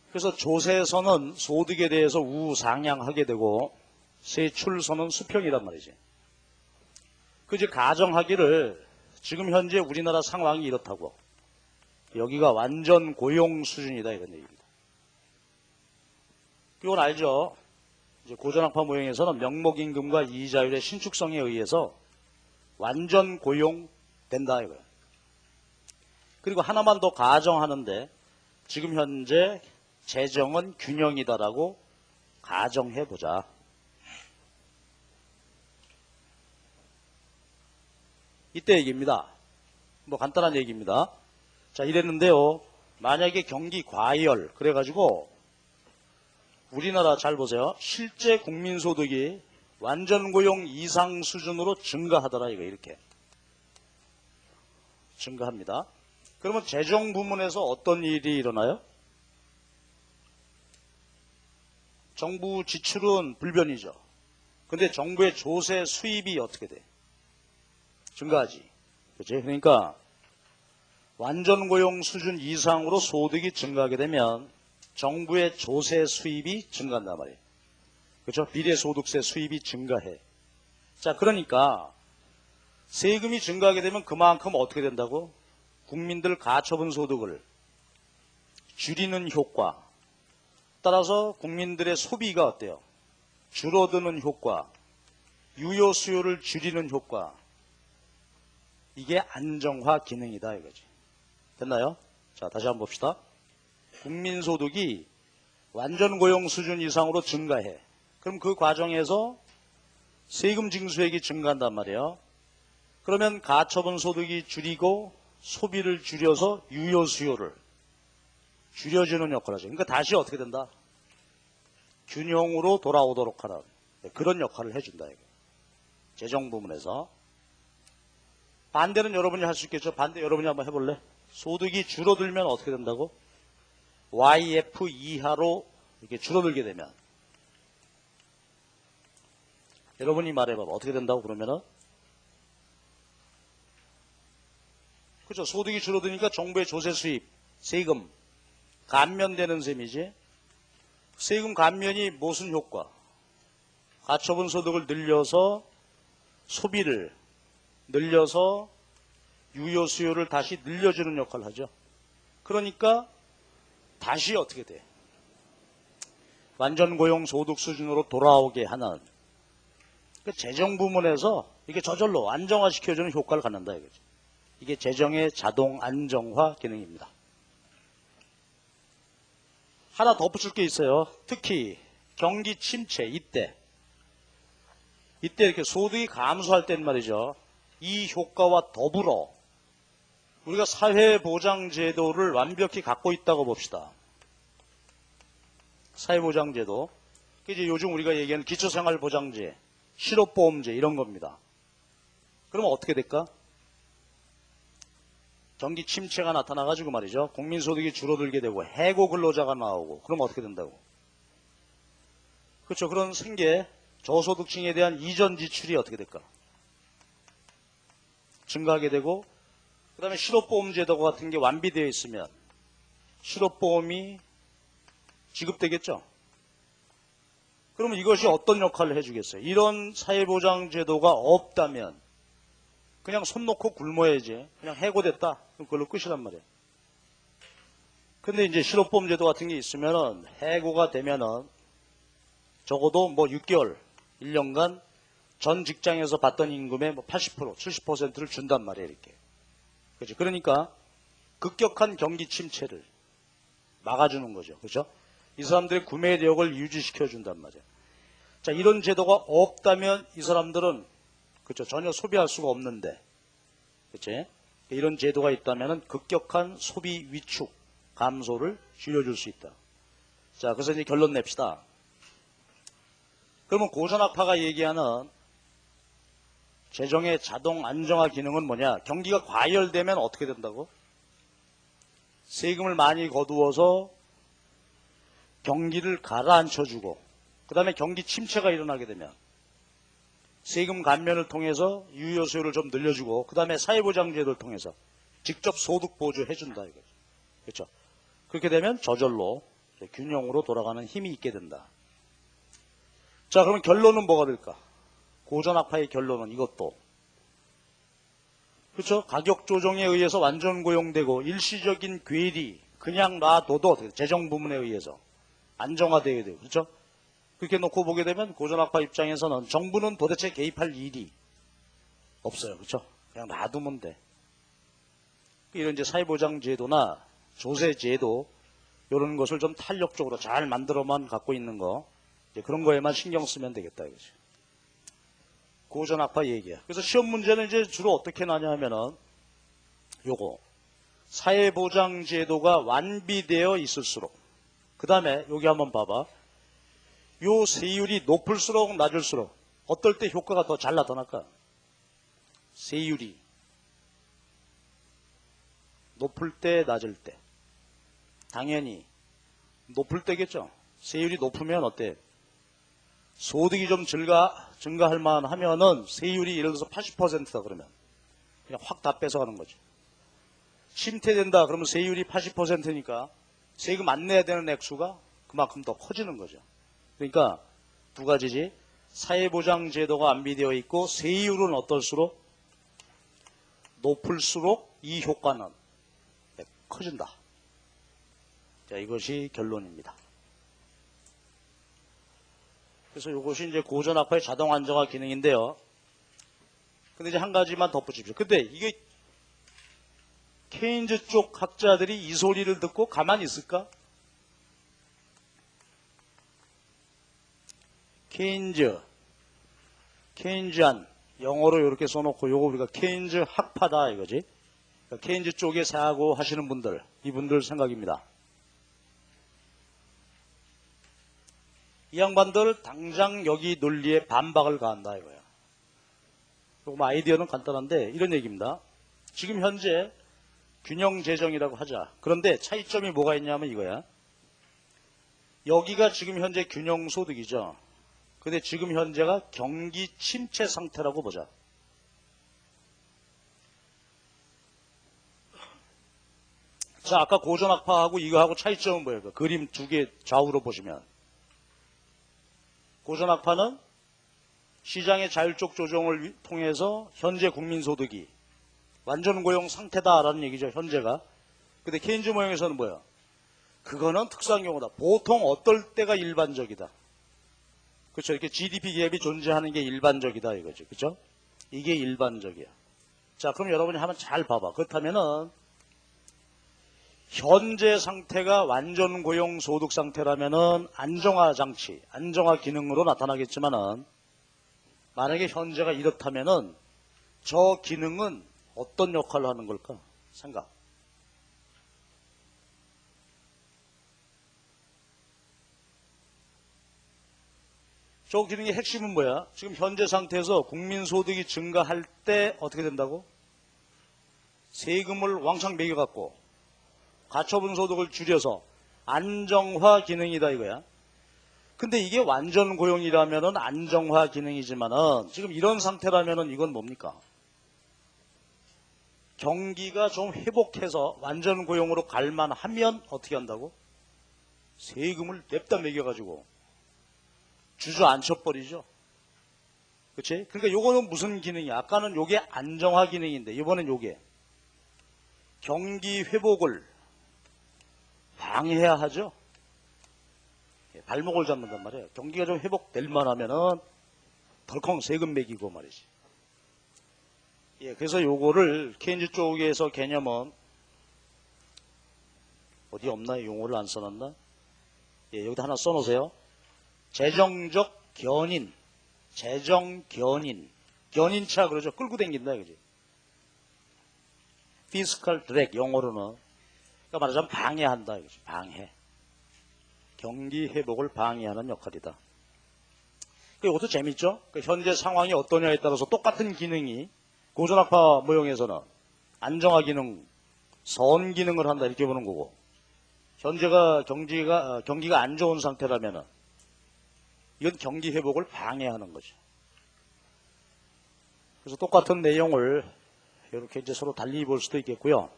그래서 조세선은 소득에 대해서 우상향하게 되고 세출선은 수평이란 말이지. 그저 가정하기를 지금 현재 우리나라 상황이 이렇다고. 여기가 완전 고용 수준이다 이런 얘기입니다. 이건 알죠? 이제 고전학파 모형에서는 명목임금과 이자율의 신축성에 의해서 완전 고용된다 이거예요. 그리고 하나만 더 가정하는데 지금 현재 재정은 균형이다라고 가정해보자. 이때 얘기입니다. 뭐 간단한 얘기입니다. 자, 이랬는데요. 만약에 경기 과열 그래가지고 우리나라 잘 보세요. 실제 국민소득이 완전고용 이상 수준으로 증가하더라 이거 이렇게 증가합니다. 그러면 재정 부문에서 어떤 일이 일어나요? 정부 지출은 불변이죠. 근데 정부의 조세 수입이 어떻게 돼? 증가하지. 그렇지? 그러니까 완전 고용 수준 이상으로 소득이 증가하게 되면 정부의 조세 수입이 증가한단 말이에요. 그렇죠? 비례소득세 수입이 증가해. 자, 그러니까 세금이 증가하게 되면 그만큼 어떻게 된다고? 국민들 가처분 소득을 줄이는 효과. 따라서 국민들의 소비가 어때요? 줄어드는 효과. 유효 수요를 줄이는 효과. 이게 안정화 기능이다 이거지. 됐나요? 자, 다시 한번 봅시다. 국민소득이 완전 고용 수준 이상으로 증가해. 그럼 그 과정에서 세금 징수액이 증가한단 말이에요. 그러면 가처분 소득이 줄이고 소비를 줄여서 유효 수요를 줄여주는 역할을 하죠. 그러니까 다시 어떻게 된다? 균형으로 돌아오도록 하는 그런 역할을 해준다. 이거. 재정 부문에서. 반대는 여러분이 할 수 있겠죠? 반대 여러분이 한번 해볼래? 소득이 줄어들면 어떻게 된다고? YF 이하로 이렇게 줄어들게 되면 여러분이 말해봐봐. 어떻게 된다고 그러면은? 그렇죠. 소득이 줄어드니까 정부의 조세 수입, 세금 감면되는 셈이지. 세금 감면이 무슨 효과? 가처분 소득을 늘려서 소비를 늘려서 유효 수요를 다시 늘려주는 역할을 하죠. 그러니까 다시 어떻게 돼? 완전 고용 소득 수준으로 돌아오게 하는 재정 부문에서 이게 저절로 안정화시켜주는 효과를 갖는다 이거죠. 이게 재정의 자동 안정화 기능입니다. 하나 덧붙일 게 있어요. 특히 경기 침체 이때 이렇게 소득이 감소할 땐 말이죠. 이 효과와 더불어 우리가 사회보장제도를 완벽히 갖고 있다고 봅시다. 사회보장제도. 이제 요즘 우리가 얘기하는 기초생활보장제, 실업보험제 이런 겁니다. 그러면 어떻게 될까? 경기 침체가 나타나가지고 말이죠. 국민소득이 줄어들게 되고 해고 근로자가 나오고 그럼 어떻게 된다고? 그렇죠. 그런 생계, 저소득층에 대한 이전 지출이 어떻게 될까? 증가하게 되고 그 다음에 실업보험제도 같은 게 완비되어 있으면 실업보험이 지급되겠죠. 그러면 이것이 어떤 역할을 해주겠어요? 이런 사회보장제도가 없다면 그냥 손 놓고 굶어야지. 그냥 해고됐다. 그럼 그걸로 끝이란 말이에요. 근데 이제 실업보험제도 같은 게 있으면은 해고가 되면은 적어도 뭐 6개월, 1년간 전 직장에서 받던 임금의 뭐 80%, 70%를 준단 말이에요, 이렇게. 그렇죠. 그러니까 급격한 경기 침체를 막아주는 거죠. 그렇죠? 이 사람들의 구매력을 유지시켜 준단 말이에요. 자, 이런 제도가 없다면 이 사람들은 그렇죠. 전혀 소비할 수가 없는데. 그렇죠? 이런 제도가 있다면 급격한 소비 위축, 감소를 줄여줄 수 있다. 자, 그래서 이제 결론 냅시다. 그러면 고전학파가 얘기하는 재정의 자동 안정화 기능은 뭐냐? 경기가 과열되면 어떻게 된다고? 세금을 많이 거두어서 경기를 가라앉혀주고 그 다음에 경기 침체가 일어나게 되면 세금 감면을 통해서 유효 수요를 좀 늘려주고 그 다음에 사회보장제도를 통해서 직접 소득 보조해준다 이거죠. 그렇죠? 그렇게 되면 저절로 균형으로 돌아가는 힘이 있게 된다. 자, 그러면 결론은 뭐가 될까? 고전학파의 결론은 이것도 그렇죠? 가격 조정에 의해서 완전 고용되고 일시적인 괴리 그냥 놔둬도 재정 부문에 의해서 안정화되어야 돼요. 그렇죠? 그렇게 놓고 보게 되면 고전학파 입장에서는 정부는 도대체 개입할 일이 없어요. 그렇죠? 그냥 놔두면 돼. 이런 이제 사회보장제도나 조세제도 이런 것을 좀 탄력적으로 잘 만들어만 갖고 있는 거 이제 그런 거에만 신경 쓰면 되겠다 이거죠. 고전학파 얘기야. 그래서 시험 문제는 이제 주로 어떻게 나냐 하면은 요거 사회보장제도가 완비되어 있을수록 그 다음에 여기 한번 봐봐. 요 세율이 높을수록 낮을수록 어떨 때 효과가 더 잘 나타날까? 세율이 높을 때 낮을 때 당연히 높을 때겠죠. 세율이 높으면 어때? 소득이 좀 증가할 만하면은 세율이 예를 들어서 80%다 그러면 그냥 확 다 뺏어가는 거죠. 침체된다 그러면 세율이 80%니까 세금 안 내야 되는 액수가 그만큼 더 커지는 거죠. 그러니까 두 가지지. 사회보장제도가 안비되어 있고 세율은 어떨수록 높을수록 이 효과는 커진다. 자, 이것이 결론입니다. 그래서 이것이 이제 고전학파의 자동 안정화 기능인데요. 근데 이제 한 가지만 덧붙입시오. 근데 이게 케인즈 쪽 학자들이 이 소리를 듣고 가만히 있을까? 케인즈안 영어로 이렇게 써놓고 요거 우리가 케인즈 학파다 이거지. 그러니까 케인즈 쪽에 사고 하시는 분들, 이분들 생각입니다. 이 양반들 당장 여기 논리에 반박을 가한다 이거야. 조금 아이디어는 간단한데 이런 얘기입니다. 지금 현재 균형 재정이라고 하자. 그런데 차이점이 뭐가 있냐면 이거야. 여기가 지금 현재 균형 소득이죠. 근데 지금 현재가 경기 침체 상태라고 보자. 자, 아까 고전학파하고 이거하고 차이점은 뭐예요? 그 그림 두 개 좌우로 보시면. 고전학파는 시장의 자율적 조정을 통해서 현재 국민소득이 완전 고용 상태다라는 얘기죠, 현재가. 근데 케인즈 모형에서는 뭐야? 그거는 특수한 경우다. 보통 어떨 때가 일반적이다. 그렇죠. 이렇게 GDP 갭이 존재하는 게 일반적이다 이거죠. 그렇죠? 이게 일반적이야. 자, 그럼 여러분이 한번 잘 봐봐. 그렇다면은 현재 상태가 완전 고용 소득 상태라면은 안정화 장치, 안정화 기능으로 나타나겠지만은 만약에 현재가 이렇다면은 저 기능은 어떤 역할을 하는 걸까? 생각. 저 기능의 핵심은 뭐야? 지금 현재 상태에서 국민소득이 증가할 때 어떻게 된다고? 세금을 왕창 매겨갖고 가처분 소득을 줄여서 안정화 기능이다 이거야. 근데 이게 완전 고용이라면은 안정화 기능이지만은 지금 이런 상태라면은 이건 뭡니까? 경기가 좀 회복해서 완전 고용으로 갈만하면 어떻게 한다고? 세금을 냅다 매겨가지고 주저앉혀버리죠. 그치? 그러니까 요거는 무슨 기능이야? 아까는 요게 안정화 기능인데 이번엔 요게 경기 회복을 방해해야 하죠. 발목을 잡는단 말이에요. 경기가 좀 회복될 만하면은 덜컹 세금 매기고 말이지. 예, 그래서 요거를 케인즈 쪽에서 개념은 어디 없나요? 용어를 안 써놨나? 예, 여기다 하나 써놓으세요. 재정적 견인, 재정 견인, 견인차 그러죠. 끌고 다닌다 그지? 피스칼 드랙 영어로는 그러니까 말하자면 방해한다 이거지. 방해. 경기 회복을 방해하는 역할이다. 이것도 재밌죠? 현재 상황이 어떠냐에 따라서 똑같은 기능이 고전학파 모형에서는 안정화 기능, 선 기능을 한다 이렇게 보는 거고 현재가 경기가 안 좋은 상태라면은 이건 경기 회복을 방해하는 거죠. 그래서 똑같은 내용을 이렇게 이제 서로 달리 볼 수도 있겠고요.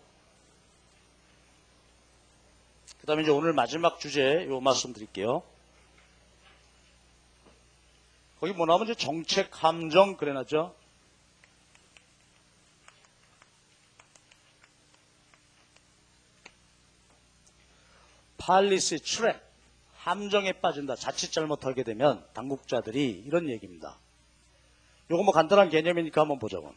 그 다음에 이제 오늘 마지막 주제 요 말씀 드릴게요. 거기 뭐 나오면 이제 정책 함정 그래놨죠. 팔리시 트랩, 함정에 빠진다. 자칫 잘못하게 되면 당국자들이 이런 얘기입니다. 요거 뭐 간단한 개념이니까 한번 보자고.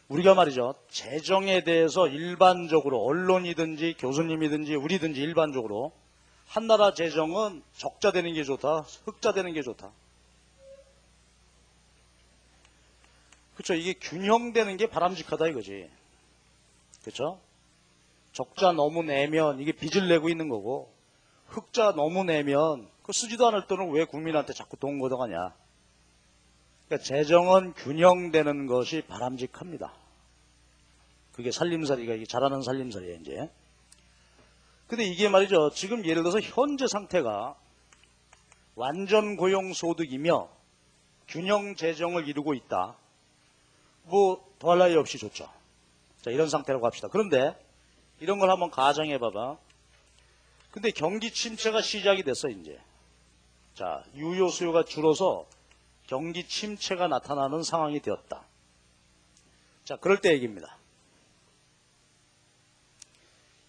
우리가 말이죠. 재정에 대해서 일반적으로 언론이든지 교수님이든지 우리든지 일반적으로 한 나라 재정은 적자 되는 게 좋다. 흑자 되는 게 좋다. 그렇죠. 이게 균형되는 게 바람직하다 이거지. 그렇죠. 적자 너무 내면 이게 빚을 내고 있는 거고 흑자 너무 내면 그 쓰지도 않을 돈을 왜 국민한테 자꾸 돈 걷어가냐. 그러니까 재정은 균형되는 것이 바람직합니다. 그게 살림살이가 이게 잘하는 살림살이에요 이제. 근데 이게 말이죠. 지금 예를 들어서 현재 상태가 완전 고용소득이며 균형 재정을 이루고 있다. 뭐 더할 나위 없이 좋죠. 자, 이런 상태라고 합시다. 그런데 이런 걸 한번 가정해 봐봐. 근데 경기 침체가 시작이 됐어 이제. 자, 유효 수요가 줄어서 경기 침체가 나타나는 상황이 되었다. 자, 그럴 때 얘기입니다.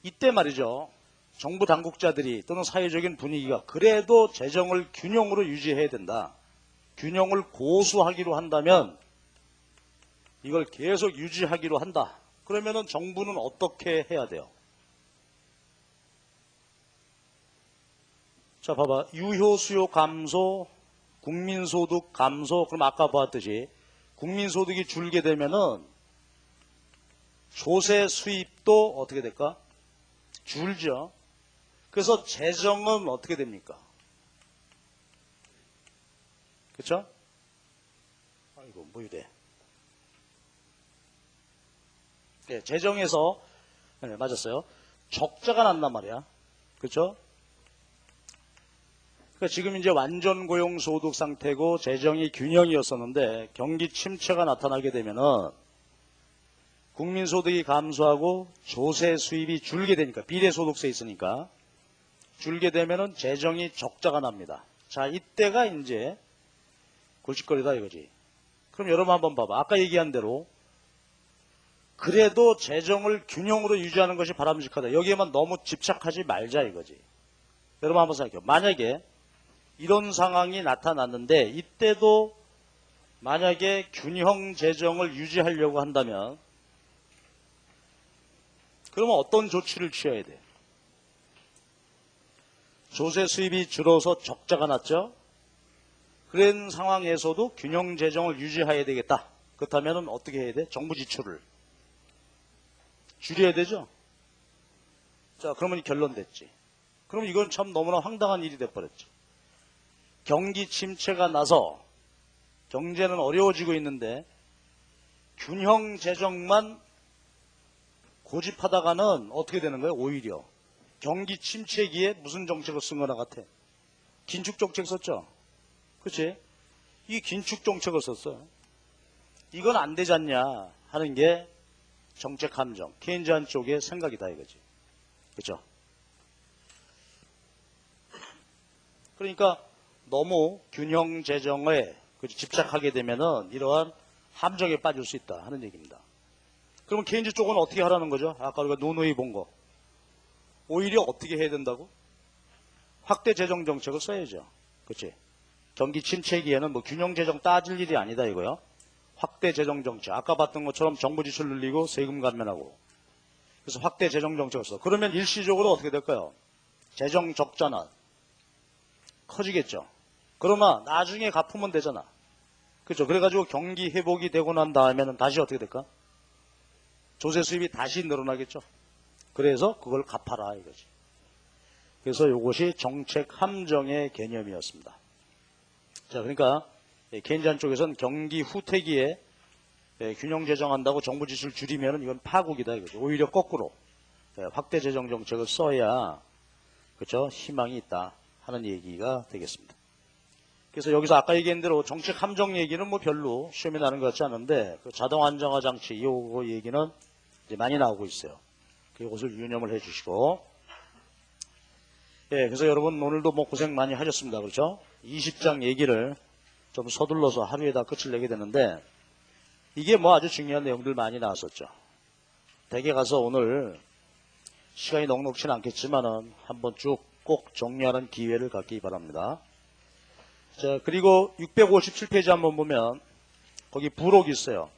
이때 말이죠. 정부 당국자들이 또는 사회적인 분위기가 그래도 재정을 균형으로 유지해야 된다. 균형을 고수하기로 한다면 이걸 계속 유지하기로 한다. 그러면은 정부는 어떻게 해야 돼요? 자, 봐봐. 유효수요 감소, 국민소득 감소. 그럼 아까 보았듯이 국민소득이 줄게 되면은 조세 수입도 어떻게 될까? 줄죠. 그래서 재정은 어떻게 됩니까? 그쵸? 아이고, 뭐 이래. 네, 재정에서, 네, 맞았어요. 적자가 난단 말이야. 그쵸? 그러니까 지금 이제 완전 고용 소득 상태고 재정이 균형이었었는데 경기 침체가 나타나게 되면은 국민소득이 감소하고 조세 수입이 줄게 되니까 비례소득세 있으니까 줄게 되면은 재정이 적자가 납니다. 자, 이때가 이제 골칫거리다 이거지. 그럼 여러분 한번 봐봐. 아까 얘기한 대로 그래도 재정을 균형으로 유지하는 것이 바람직하다. 여기에만 너무 집착하지 말자 이거지. 여러분 한번 생각해요. 만약에 이런 상황이 나타났는데 이때도 만약에 균형 재정을 유지하려고 한다면 그러면 어떤 조치를 취해야 돼? 조세 수입이 줄어서 적자가 났죠? 그런 상황에서도 균형 재정을 유지해야 되겠다. 그렇다면 어떻게 해야 돼? 정부 지출을 줄여야 되죠? 자, 그러면 결론 됐지. 그럼 이건 참 너무나 황당한 일이 돼버렸죠. 경기 침체가 나서 경제는 어려워지고 있는데 균형 재정만 고집하다가는 어떻게 되는 거예요? 오히려 경기 침체기에 무슨 정책을 쓴 거나 같아? 긴축 정책 썼죠? 그렇지? 이 긴축 정책을 썼어요. 이건 안 되지 않냐 하는 게 정책 함정, 케인즈안 쪽의 생각이다 이거지. 그렇죠? 그러니까 너무 균형 재정에 집착하게 되면은 이러한 함정에 빠질 수 있다 하는 얘기입니다. 그러면 케인즈 쪽은 어떻게 하라는 거죠? 아까 우리가 노노이 본 거. 오히려 어떻게 해야 된다고? 확대 재정 정책을 써야죠. 그렇지? 경기 침체기에는 뭐 균형 재정 따질 일이 아니다 이거요. 확대 재정 정책. 아까 봤던 것처럼 정부 지출 늘리고 세금 감면하고. 그래서 확대 재정 정책을 써. 그러면 일시적으로 어떻게 될까요? 재정 적자는 커지겠죠. 그러나 나중에 갚으면 되잖아. 그렇죠? 그래가지고 경기 회복이 되고 난 다음에는 다시 어떻게 될까? 조세 수입이 다시 늘어나겠죠. 그래서 그걸 갚아라 이거지. 그래서 이것이 정책 함정의 개념이었습니다. 자, 그러니까 케인즈안 쪽에서는 경기 후퇴기에 균형 재정한다고 정부 지출 줄이면 이건 파국이다 이거죠. 오히려 거꾸로 확대 재정 정책을 써야 그렇죠? 희망이 있다 하는 얘기가 되겠습니다. 그래서 여기서 아까 얘기한 대로 정책 함정 얘기는 뭐 별로 시험에 나는 것 같지 않은데 그 자동 안정화 장치 이 얘기는 이제 많이 나오고 있어요. 그것을 유념을 해주시고 그래서 여러분 오늘도 뭐 고생 많이 하셨습니다. 그렇죠? 20장 얘기를 좀 서둘러서 하루에 다 끝을 내게 되는데 이게 뭐 아주 중요한 내용들 많이 나왔었죠. 댁에 가서 오늘 시간이 넉넉치는 않겠지만은 한번 쭉 꼭 정리하는 기회를 갖기 바랍니다. 자, 그리고 657페이지 한번 보면 거기 부록이 있어요.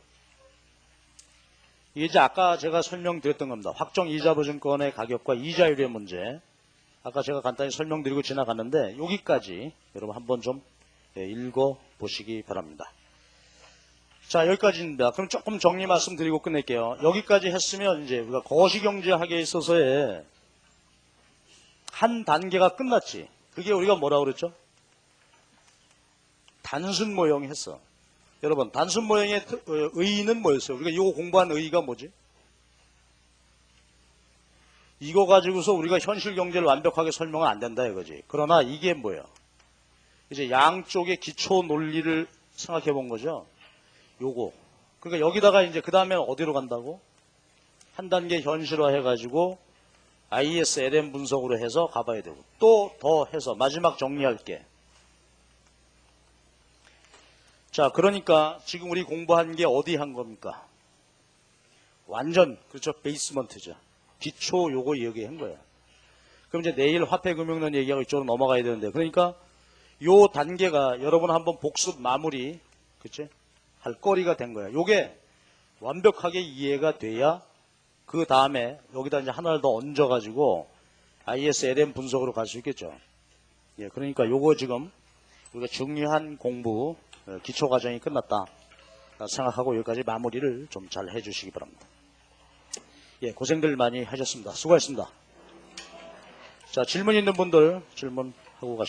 이게 이제 아까 제가 설명드렸던 겁니다. 확정 이자 보증권의 가격과 이자율의 문제. 아까 제가 간단히 설명드리고 지나갔는데 여기까지 여러분 한번 좀 읽어보시기 바랍니다. 자, 여기까지입니다. 그럼 조금 정리 말씀드리고 끝낼게요. 여기까지 했으면 이제 우리가 거시경제학에 있어서의 한 단계가 끝났지. 그게 우리가 뭐라고 그랬죠? 단순 모형 했어. 여러분, 단순 모형의 의의는 뭐였어요? 우리가 이거 공부한 의의가 뭐지? 이거 가지고서 우리가 현실 경제를 완벽하게 설명은 안 된다 이거지. 그러나 이게 뭐예요? 이제 양쪽의 기초 논리를 생각해 본 거죠. 요거. 그러니까 여기다가 이제 그 다음에 어디로 간다고? 한 단계 현실화 해가지고 ISLM 분석으로 해서 가봐야 되고 또 더 해서 마지막 정리할게. 자, 그러니까 지금 우리 공부한 게 어디 한 겁니까? 완전 그렇죠. 베이스먼트죠. 기초 요거 얘기한 거야. 그럼 이제 내일 화폐금융론 얘기하고 이쪽으로 넘어가야 되는데 그러니까 요 단계가 여러분 한번 복습 마무리 그치? 할 거리가 된 거야. 요게 완벽하게 이해가 돼야 그 다음에 여기다 이제 하나를 더 얹어가지고 ISLM 분석으로 갈 수 있겠죠. 예, 그러니까 요거 지금 우리가 중요한 공부 기초 과정이 끝났다 생각하고 여기까지 마무리를 좀 잘 해주시기 바랍니다. 예, 고생들 많이 하셨습니다. 수고하셨습니다. 자, 질문 있는 분들 질문하고 가십시오.